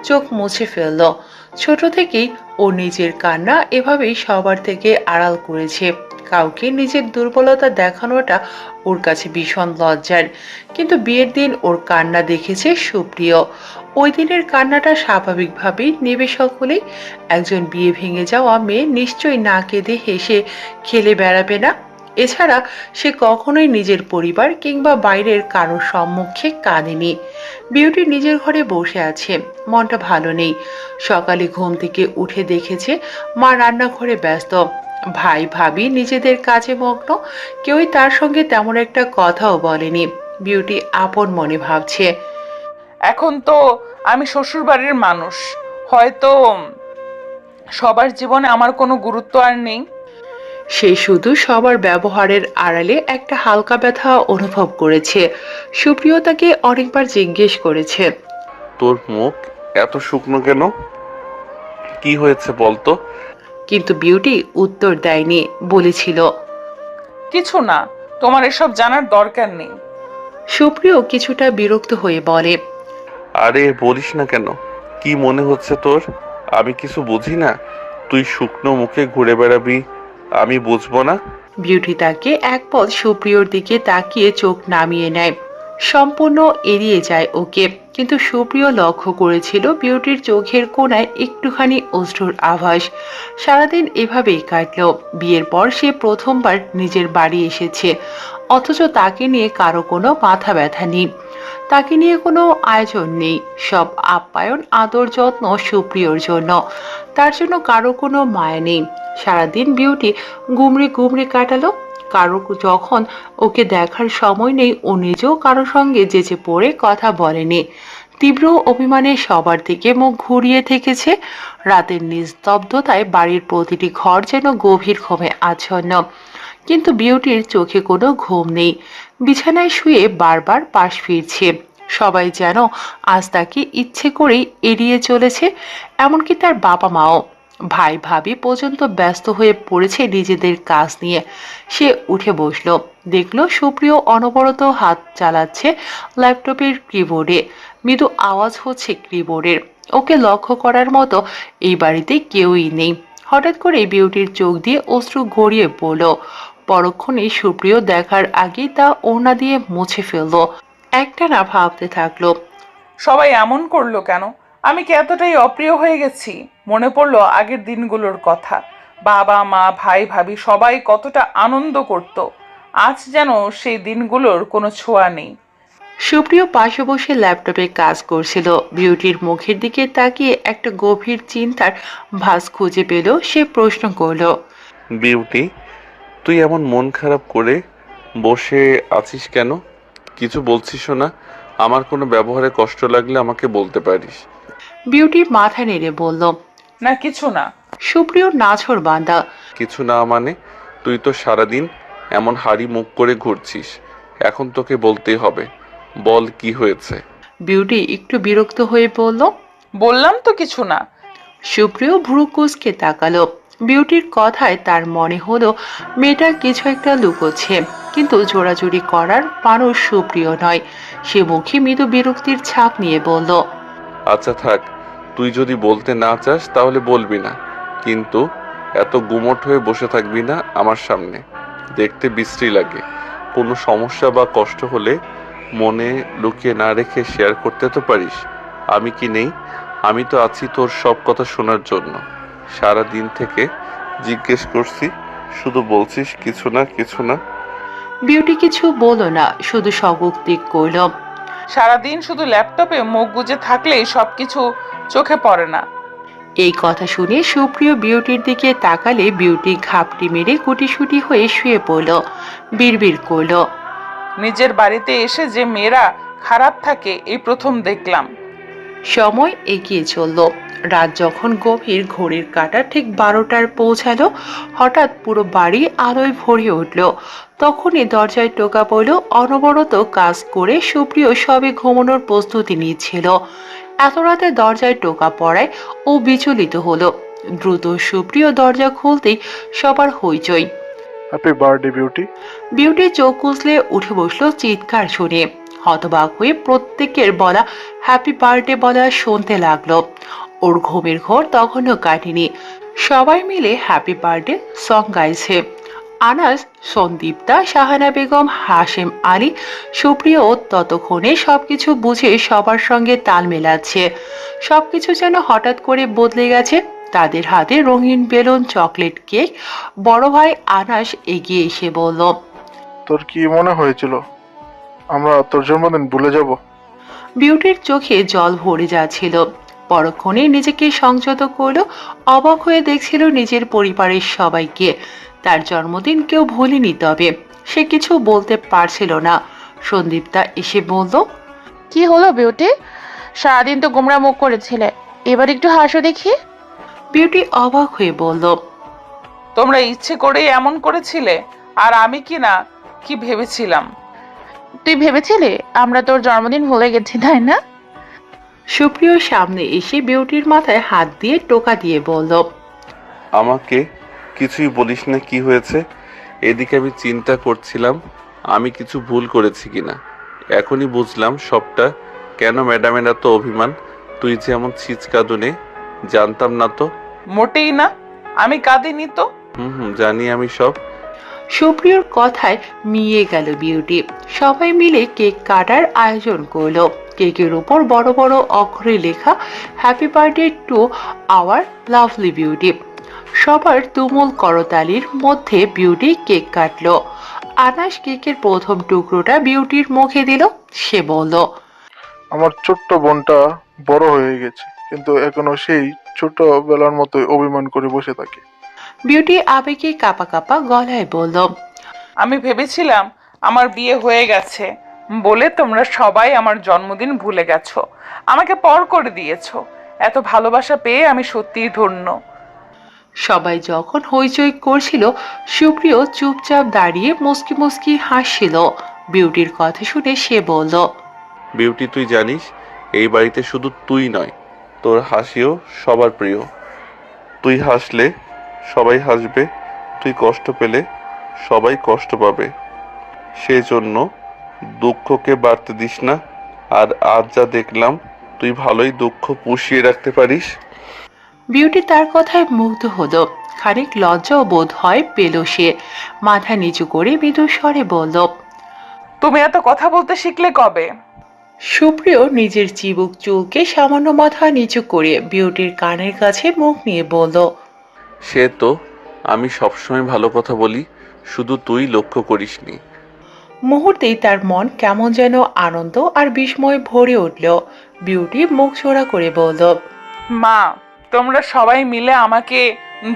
চোখ মুছে ফেলল। ছোট থেকেই ও নিজের কান্না এভাবেই সবার থেকে আড়াল করেছে। কাউকে নিজের দুর্বলতা দেখানোটা ওর কাছে ভীষণ লজ্জার। কিন্তু বিয়ের দিন ওর কান্না দেখেছে সুপ্রিয়। ওই দিনের কান্নাটা স্বাভাবিকভাবেই নেবে সকলেই। একজন বিয়ে ভেঙে যাওয়া মেয়ে নিশ্চয়ই না কেঁদে হেসে খেলে বেড়াবে না। এছাড়া সে কখনোই নিজের পরিবার কিংবা বাইরের কারোর সম্মুখে কাঁদেনি। বিউটি নিজের ঘরে বসে আছে, মনটা ভালো নেই। সকালে ঘুম থেকে উঠে দেখেছে মা রান্নাঘরে ব্যস্ত, ভাই ভাবি নিজেদের কাজে মগ্ন। কেউই তার সঙ্গে তেমন একটা কথাও বলেনি। বিউটি আপন মনে ভাবছে, এখন তো আমি শ্বশুর বাড়ির মানুষ, হয়তো সবার জীবনে আমার কোনো গুরুত্ব আর নেই। সে শুধু সবার ব্যবহারের আড়ালে একটা হালকা ব্যথা অনুভব করেছে। সুপ্রিয় তাকে অনেকবার জিজ্ঞেস করেছে, তোর মুখ এত শুকনো কেন? কি হয়েছে বলতো? কিন্তু বিউটি উত্তর দেয়নি। বলেছিল, কিছু না, তোমার এসব জানার দরকার নেই। সুপ্রিয় কিছুটা বিরক্ত হয়ে বলে, আরে বলিস না কেন, কি মনে হচ্ছে তোর? আমি কিছু বুঝি না? তুই শুকনো মুখে ঘুরে বেড়াবি, আমি বুঝবো না? বিউটি তাকে এক পল সুপ্রিয়র দিকে তাকিয়ে চোখ নামিয়ে নেয়, সম্পূর্ণ এড়িয়ে যায় ওকে। কিন্তু সুপ্রিয় লক্ষ্য করেছিল বিউটির চোখের কোণায় একটুখানি অশ্রুর আভাস। সারাদিন এভাবেই কাটলো। বিয়ের পর সে প্রথমবার নিজের বাড়ি এসেছে, অথচ তাকে নিয়ে কারো কোনো মাথা ব্যথা নেই, তাকে নিয়ে কোনো আয়োজন নেই। সব আপ্যায়ন আদর যত্ন সুপ্রিয়র জন্য, তার জন্য কারো কোনো মায়া নেই। সারাদিন বিউটি গুমড়ে গুমড়ে কাটালো। কারো যখন ওকে দেখার সময় নেই, ও নিজেও কারো সঙ্গে যেচে পড়ে কথা বলেনি। তীব্র অভিমানে সবার থেকে মুখ ঘুরিয়ে থেকেছে। রাতের নিস্তব্ধতায় বাড়ির প্রতিটি ঘর যেন গভীর ঘুমে আচ্ছন্ন। কিন্তু বিউটির চোখে কোনো ঘুম নেই, বিছানায় শুয়ে বারবার পাশ ফিরছে। সবাই যেন আজ তাকে ইচ্ছে করেই এড়িয়ে চলেছে, এমনকি তার বাবা মাও। ভাই ভাবি পর্যন্ত ব্যস্ত হয়ে পড়েছে নিজেদের কাজ নিয়ে। সে উঠে বসলো, দেখলো সুপ্রিয় অনবরত হাত চালাচ্ছে ল্যাপটপের কিবোর্ডে। মৃদু আওয়াজ হচ্ছে কিবোর্ডের। ওকে লক্ষ্য করার মতো এই বাড়িতে কেউই নেই। হঠাৎ করে বিউটির চোখ দিয়ে অশ্রু গড়িয়ে পড়ল। পরক্ষণে সুপ্রিয় দেখার আগেই তা ওড়না দিয়ে মুছে ফেললো। একটানা ভাবতে থাকলো, সবাই এমন করলো কেন? আমি কি এতটাই অপ্রিয় হয়ে গেছি? মনে পড়লো আগের দিনগুলোর কথা। বাবা মা ভাই ভাবি সবাই কতটা আনন্দ করত। আজ যেন সেই দিনগুলোর কোনো ছোঁয়া নেই। সুপ্রিয় পাশে বসে ল্যাপটপে কাজ করছিল। বিউটির মুখের দিকে তাকিয়ে একটা গভীর চিন্তার ভাঁজ খুঁজে পেল। সে প্রশ্ন করলো, বিউটি, তুই এমন মন খারাপ করে বসে আছিস কেন? কিছু বলছিস না? আমার কোনো ব্যবহারে কষ্ট লাগলে আমাকে বলতে পারিস। বিউটি মাথা নেড়ে বলল, না কিছু না। সুপ্রিয় নাছোড় বান্দা। কিছু না মানে? তুই তো সারাদিন এমন হাড়ি মুখ করে ঘুরছিস, এখন তোকে বলতেই হবে। বল কি হয়েছে? বিউটি একটু বিরক্ত হয়ে বলল, বললাম তো কিছু না। সুপ্রিয় ভ্রু কুঁচকে তাকালো। বিউটির কথায় তার মনে হলো মেয়েটা কিছু একটা লুকোচ্ছে, কিন্তু জোরাজুরি করার মানুষ সুপ্রিয় নয়। সে মুখে মৃদু বিরক্তির ছাপ নিয়ে বলল, আচ্ছা থাক, তুই যদি বলতে না চাস তাহলে বলবি না, কিন্তু এত গুমোট হয়ে বসে থাকবি না আমার সামনে। দেখতে বিশ্রী লাগে। কোনো সমস্যা বা কষ্ট হলে মনে লুকিয়ে না রেখে শেয়ার করতে তো পারিস। আমি কি নেই? আমি তো আছি তোর সব কথা শোনার জন্য। সারা দিন থেকে জিজ্ঞেস করছি, শুধু বলছিস কিছু না কিছু না। বিউটি কিছু বলো না, শুধু স্বগতিক করল, সারাদিন শুধু ল্যাপটপে মুখ গুজে থাকলেই সবকিছু চোখে পড়ে না। এই কথা শুনে সুপ্রিয় বিউটির দিকে তাকালে বিউটি ঘাপটি মেরে গুটিসুটি হয়ে শুয়ে পড়ল। বিড়বিড় করল, নিজের বাড়িতে এসে যে মেয়েরা খারাপ থাকে এই প্রথম দেখলাম। সময় এগিয়ে চলল। রাত যখন গভীর, ঘড়ির কাঁটা ঠিক 12টার পৌঁছালো। হঠাৎ পুরো বাড়ি আলোয় ভরে উঠল। তখনই দরজায় টোকা পড়ল। অনবরত কাজ করে সুপ্রিয় সবে ঘুমানোর প্রস্তুতি নিচ্ছিল। এত রাতে দরজায় টোকা পড়ায় ও বিচলিত হলো। দ্রুত সুপ্রিয় দরজা খুলতেই সবার হইচই। Happy birthday beauty. বিউটি চোখ কুঁচলে উঠে বসলো চিৎকার শুনে। হতবাক হয়ে প্রত্যেকের বলা হ্যাপি বার্থডে বলা শুনতে লাগলো। ওর ঘুমের ঘোর তখনও কাটেনি। সবাই মিলে হ্যাপি বার্থডে সং গাইছে। আনাস, সন্দীপ্তা, শাহানা বেগম, হাশেম আলী, সুপ্রিয় ততক্ষণে সবকিছু বুঝে সবার সঙ্গে তাল মেলাচ্ছে। সবকিছু যেন হঠাৎ করে বদলে গেছে। তাদের হাতে রঙিন বেলুন, চকলেট কেক। বড় ভাই আনাস এগিয়ে এসে বলল, তোর কি মনে হয়েছিল আমরা তোর জন্মদিন ভুলে যাব? বিউটির চোখে জল ভরে যাচ্ছিল। পরক্ষণে নিজেকে সংযত করলো। অবাক হয়ে দেখছিল নিজের পরিবারের সবাইকে। তার জন্মদিন কেউ ভুলেনি, তবে সে কিছু বলতে পারছিল না। সন্দীপ্তা এসে বলল, কি হলো বিউটি? সারাদিন তো গোমরা মুখ করেছিলে, এবার একটু হাসো দেখি। বিউটি অবাক হয়ে বলল, তোমরা ইচ্ছে করেই এমন করেছিলে? আর আমি কি ভেবেছিলাম? তুই ভেবেছিলি আমরা তোর জন্মদিন ভুলে গেছি, তাই না? সুপ্রিয় সামনে এসে বিউটির মাথায় হাত দিয়ে টোকা দিয়ে বলল, আমাকে কিছুই বলিস না কি হয়েছে? এদিকে আমি চিন্তা করছিলাম আমি কিছু ভুল করেছি কিনা। এখনই বুঝলাম সবটা কেন ম্যাডামের এত অভিমান? তুই যেমন ছিচকাদুনে, জানতাম না তো। মোটেই না, আমি কাঁদিনি তো। জানি আমি সব। সুপ্রিয়র কথায় মিয়ে গেল বিউটি। সবাই মিলে কেক কাটার আয়োজন করলো। কেকের উপর বড় বড় অক্ষরে লেখা happy birthday to our lovely beauty. সবার তুমুল করতালির মধ্যে বিউটি কেক কাটলো। আনাস কেকের প্রথম টুকরোটা বিউটির মুখে দিল। সে বলল, আমার ছোট্ট বোনটা বড় হয়ে গেছে, কিন্তু এখনো সেই ছোটবেলার মতোই অভিমান করে বসে থাকে। বিউটি আবেগে কাঁপা কাঁপা গলায় বলল, আমি ভেবেছিলাম আমার বিয়ে হয়ে গেছে বলে তোমরা সবাই আমার জন্মদিন ভুলে গেছো, আমাকে পর করে দিয়েছো। এত ভালোবাসা পেয়ে আমি সত্যিই ধন্য। সবাই যখন হইচই করছিল, সুপ্রিয় চুপচাপ দাঁড়িয়ে মুস্কি মুস্কি হাসছিল। বিউটির কথা শুনে সে বলল, বিউটি, তুই জানিস এই বাড়িতে শুধু তুই নয়, তোর হাসিও সবার প্রিয়। তুই হাসলে সবাই হাসবে, তুই কষ্ট পেলে সবাই কষ্ট পাবে। সেজন্য দুঃখকে বাড়তে দিস না। আর আজ যা দেখলাম, তুই ভালোই দুঃখ পুষিয়ে রাখতে পারিস। বিউটি তার কথায় মুগ্ধ হলো। খানিক লজ্জাও বোধ হয় পেল সে। মাথা নিচু করে মৃদু স্বরে বলল, তুমি এত কথা বলতে শিখলে কবে? সুপ্রিয় নিজের চিবুক চুলকে সামান্য মাথা নিচু করে বিউটির কানের কাছে মুখ নিয়ে বলল, সে তো আমি সবসময় ভালো কথা বলি, শুধু তুই লক্ষ্য করিসনি। মুহূর্তেই তার মন কেমন যেন আনন্দ আর বিস্ময়ে ভরে উঠল। বিউটি মুখ চোরা করে বলল, মা, তোমরা সবাই মিলে আমাকে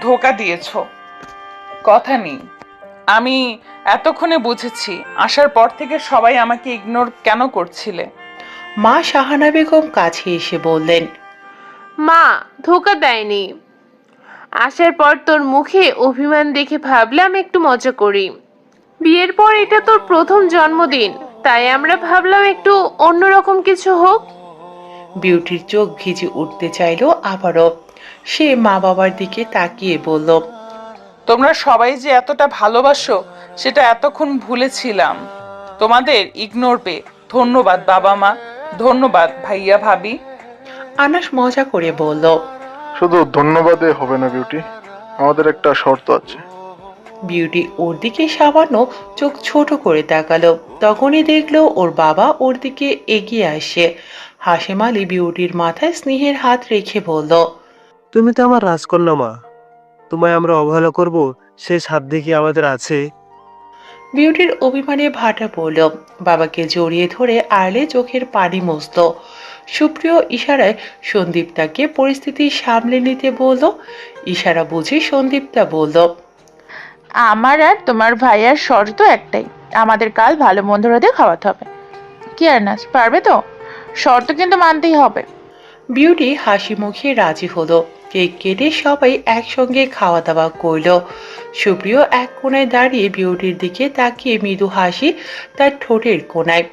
ধোঁকা দিয়েছো। কথা নেই, আমি এতক্ষণে বুঝেছি আসার পর থেকে সবাই আমাকে ইগনোর কেন করছিলে। মা শাহানা বেগম কাছে এসে বললেন, মা ধোকা দেয়নি। আসার পর তোর মুখে অভিমান দেখে ভাবলাম একটু মজা করি। বিয়ের পর এটা তোর প্রথম জন্মদিন, তাই আমরা ভাবলাম একটু অন্যরকম কিছু হোক। বিউটির চোখ ভিজে উঠতে চাইলো আবারও। সে মা বাবার দিকে তাকিয়ে বলল, তোমরা সবাই যে এতটা ভালোবাসো সেটা এতক্ষণ ভুলেছিলাম। তোমাদের ইগনোর পেয়ে ধন্যবাদ বাবা মা, ধন্যবাদ ভাইয়া ভাবি। আনাস মজা করে বলল, শুধু ধন্যবাদে হবে না বিউটি, আমাদের একটা শর্ত আছে। বিউটি ওর দিকে সামান্য চোখ ছোট করে তাকালো। তখনই দেখলো ওর বাবা ওর দিকে এগিয়ে আসে। হাসেম আলী বিউটির মাথায় স্নেহের হাত রেখে বলল, তুমি তো আমার রাজকন্যা মা, তোমায় আমরা অবহেলা করব সে সাধ্য কি আমাদের আছে? বিউটির অভিমানে ভাটা পড়ল। বাবাকে জড়িয়ে ধরে আড়লে চোখের পানি মুছল। সুপ্রিয় ইশারায় সন্দীপ্তাকে পরিস্থিতি সামলে নিতে বলল। ইশারা বুঝে সন্দীপ্তা বলল, আমার আর তোমার ভাইয়ার শর্ত একটাই, আমাদের কাল ভালো মন্দ রাতে খাওয়াতে হবে। কি আর নাচ পারবে তো? শর্ত কিন্তু মানতেই হবে। বিউটি হাসি মুখে রাজি হলো। কেক কেটে সবাই একসঙ্গে খাওয়া দাওয়া করলো। সুপ্রিয় এক কোণায় দাঁড়িয়ে বিউটির দিকে তাকিয়ে মৃদু হাসি তার ঠোঁটের কোণায়।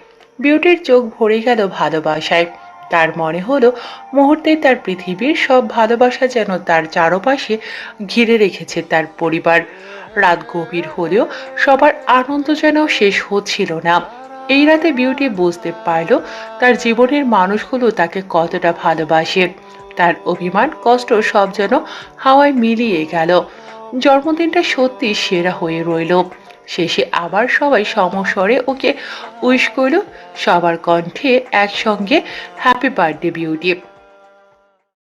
বিউটির চোখ ভরে গেল ভালোবাসায়। তার মনে হলো মুহূর্তে তার পৃথিবীর সব ভালোবাসা যেন তার চারপাশে ঘিরে রেখেছে তার পরিবার। রাত গভীর হলেও সবার আনন্দ যেন শেষ হচ্ছিল না। এই রাতে বিউটি বুঝতে পারল তার জীবনের মানুষগুলো তাকে কতটা ভালোবাসে। তার অভিমান কষ্ট সব যেন হাওয়ায় মিলিয়ে গেল। জন্মদিনটা সত্যি সেরা হয়ে রইল। শেষে আবার সবাই সমস্বরে ওকে উইশ করল। সবার কণ্ঠে একসঙ্গে হ্যাপি বার্থডে বিউটি।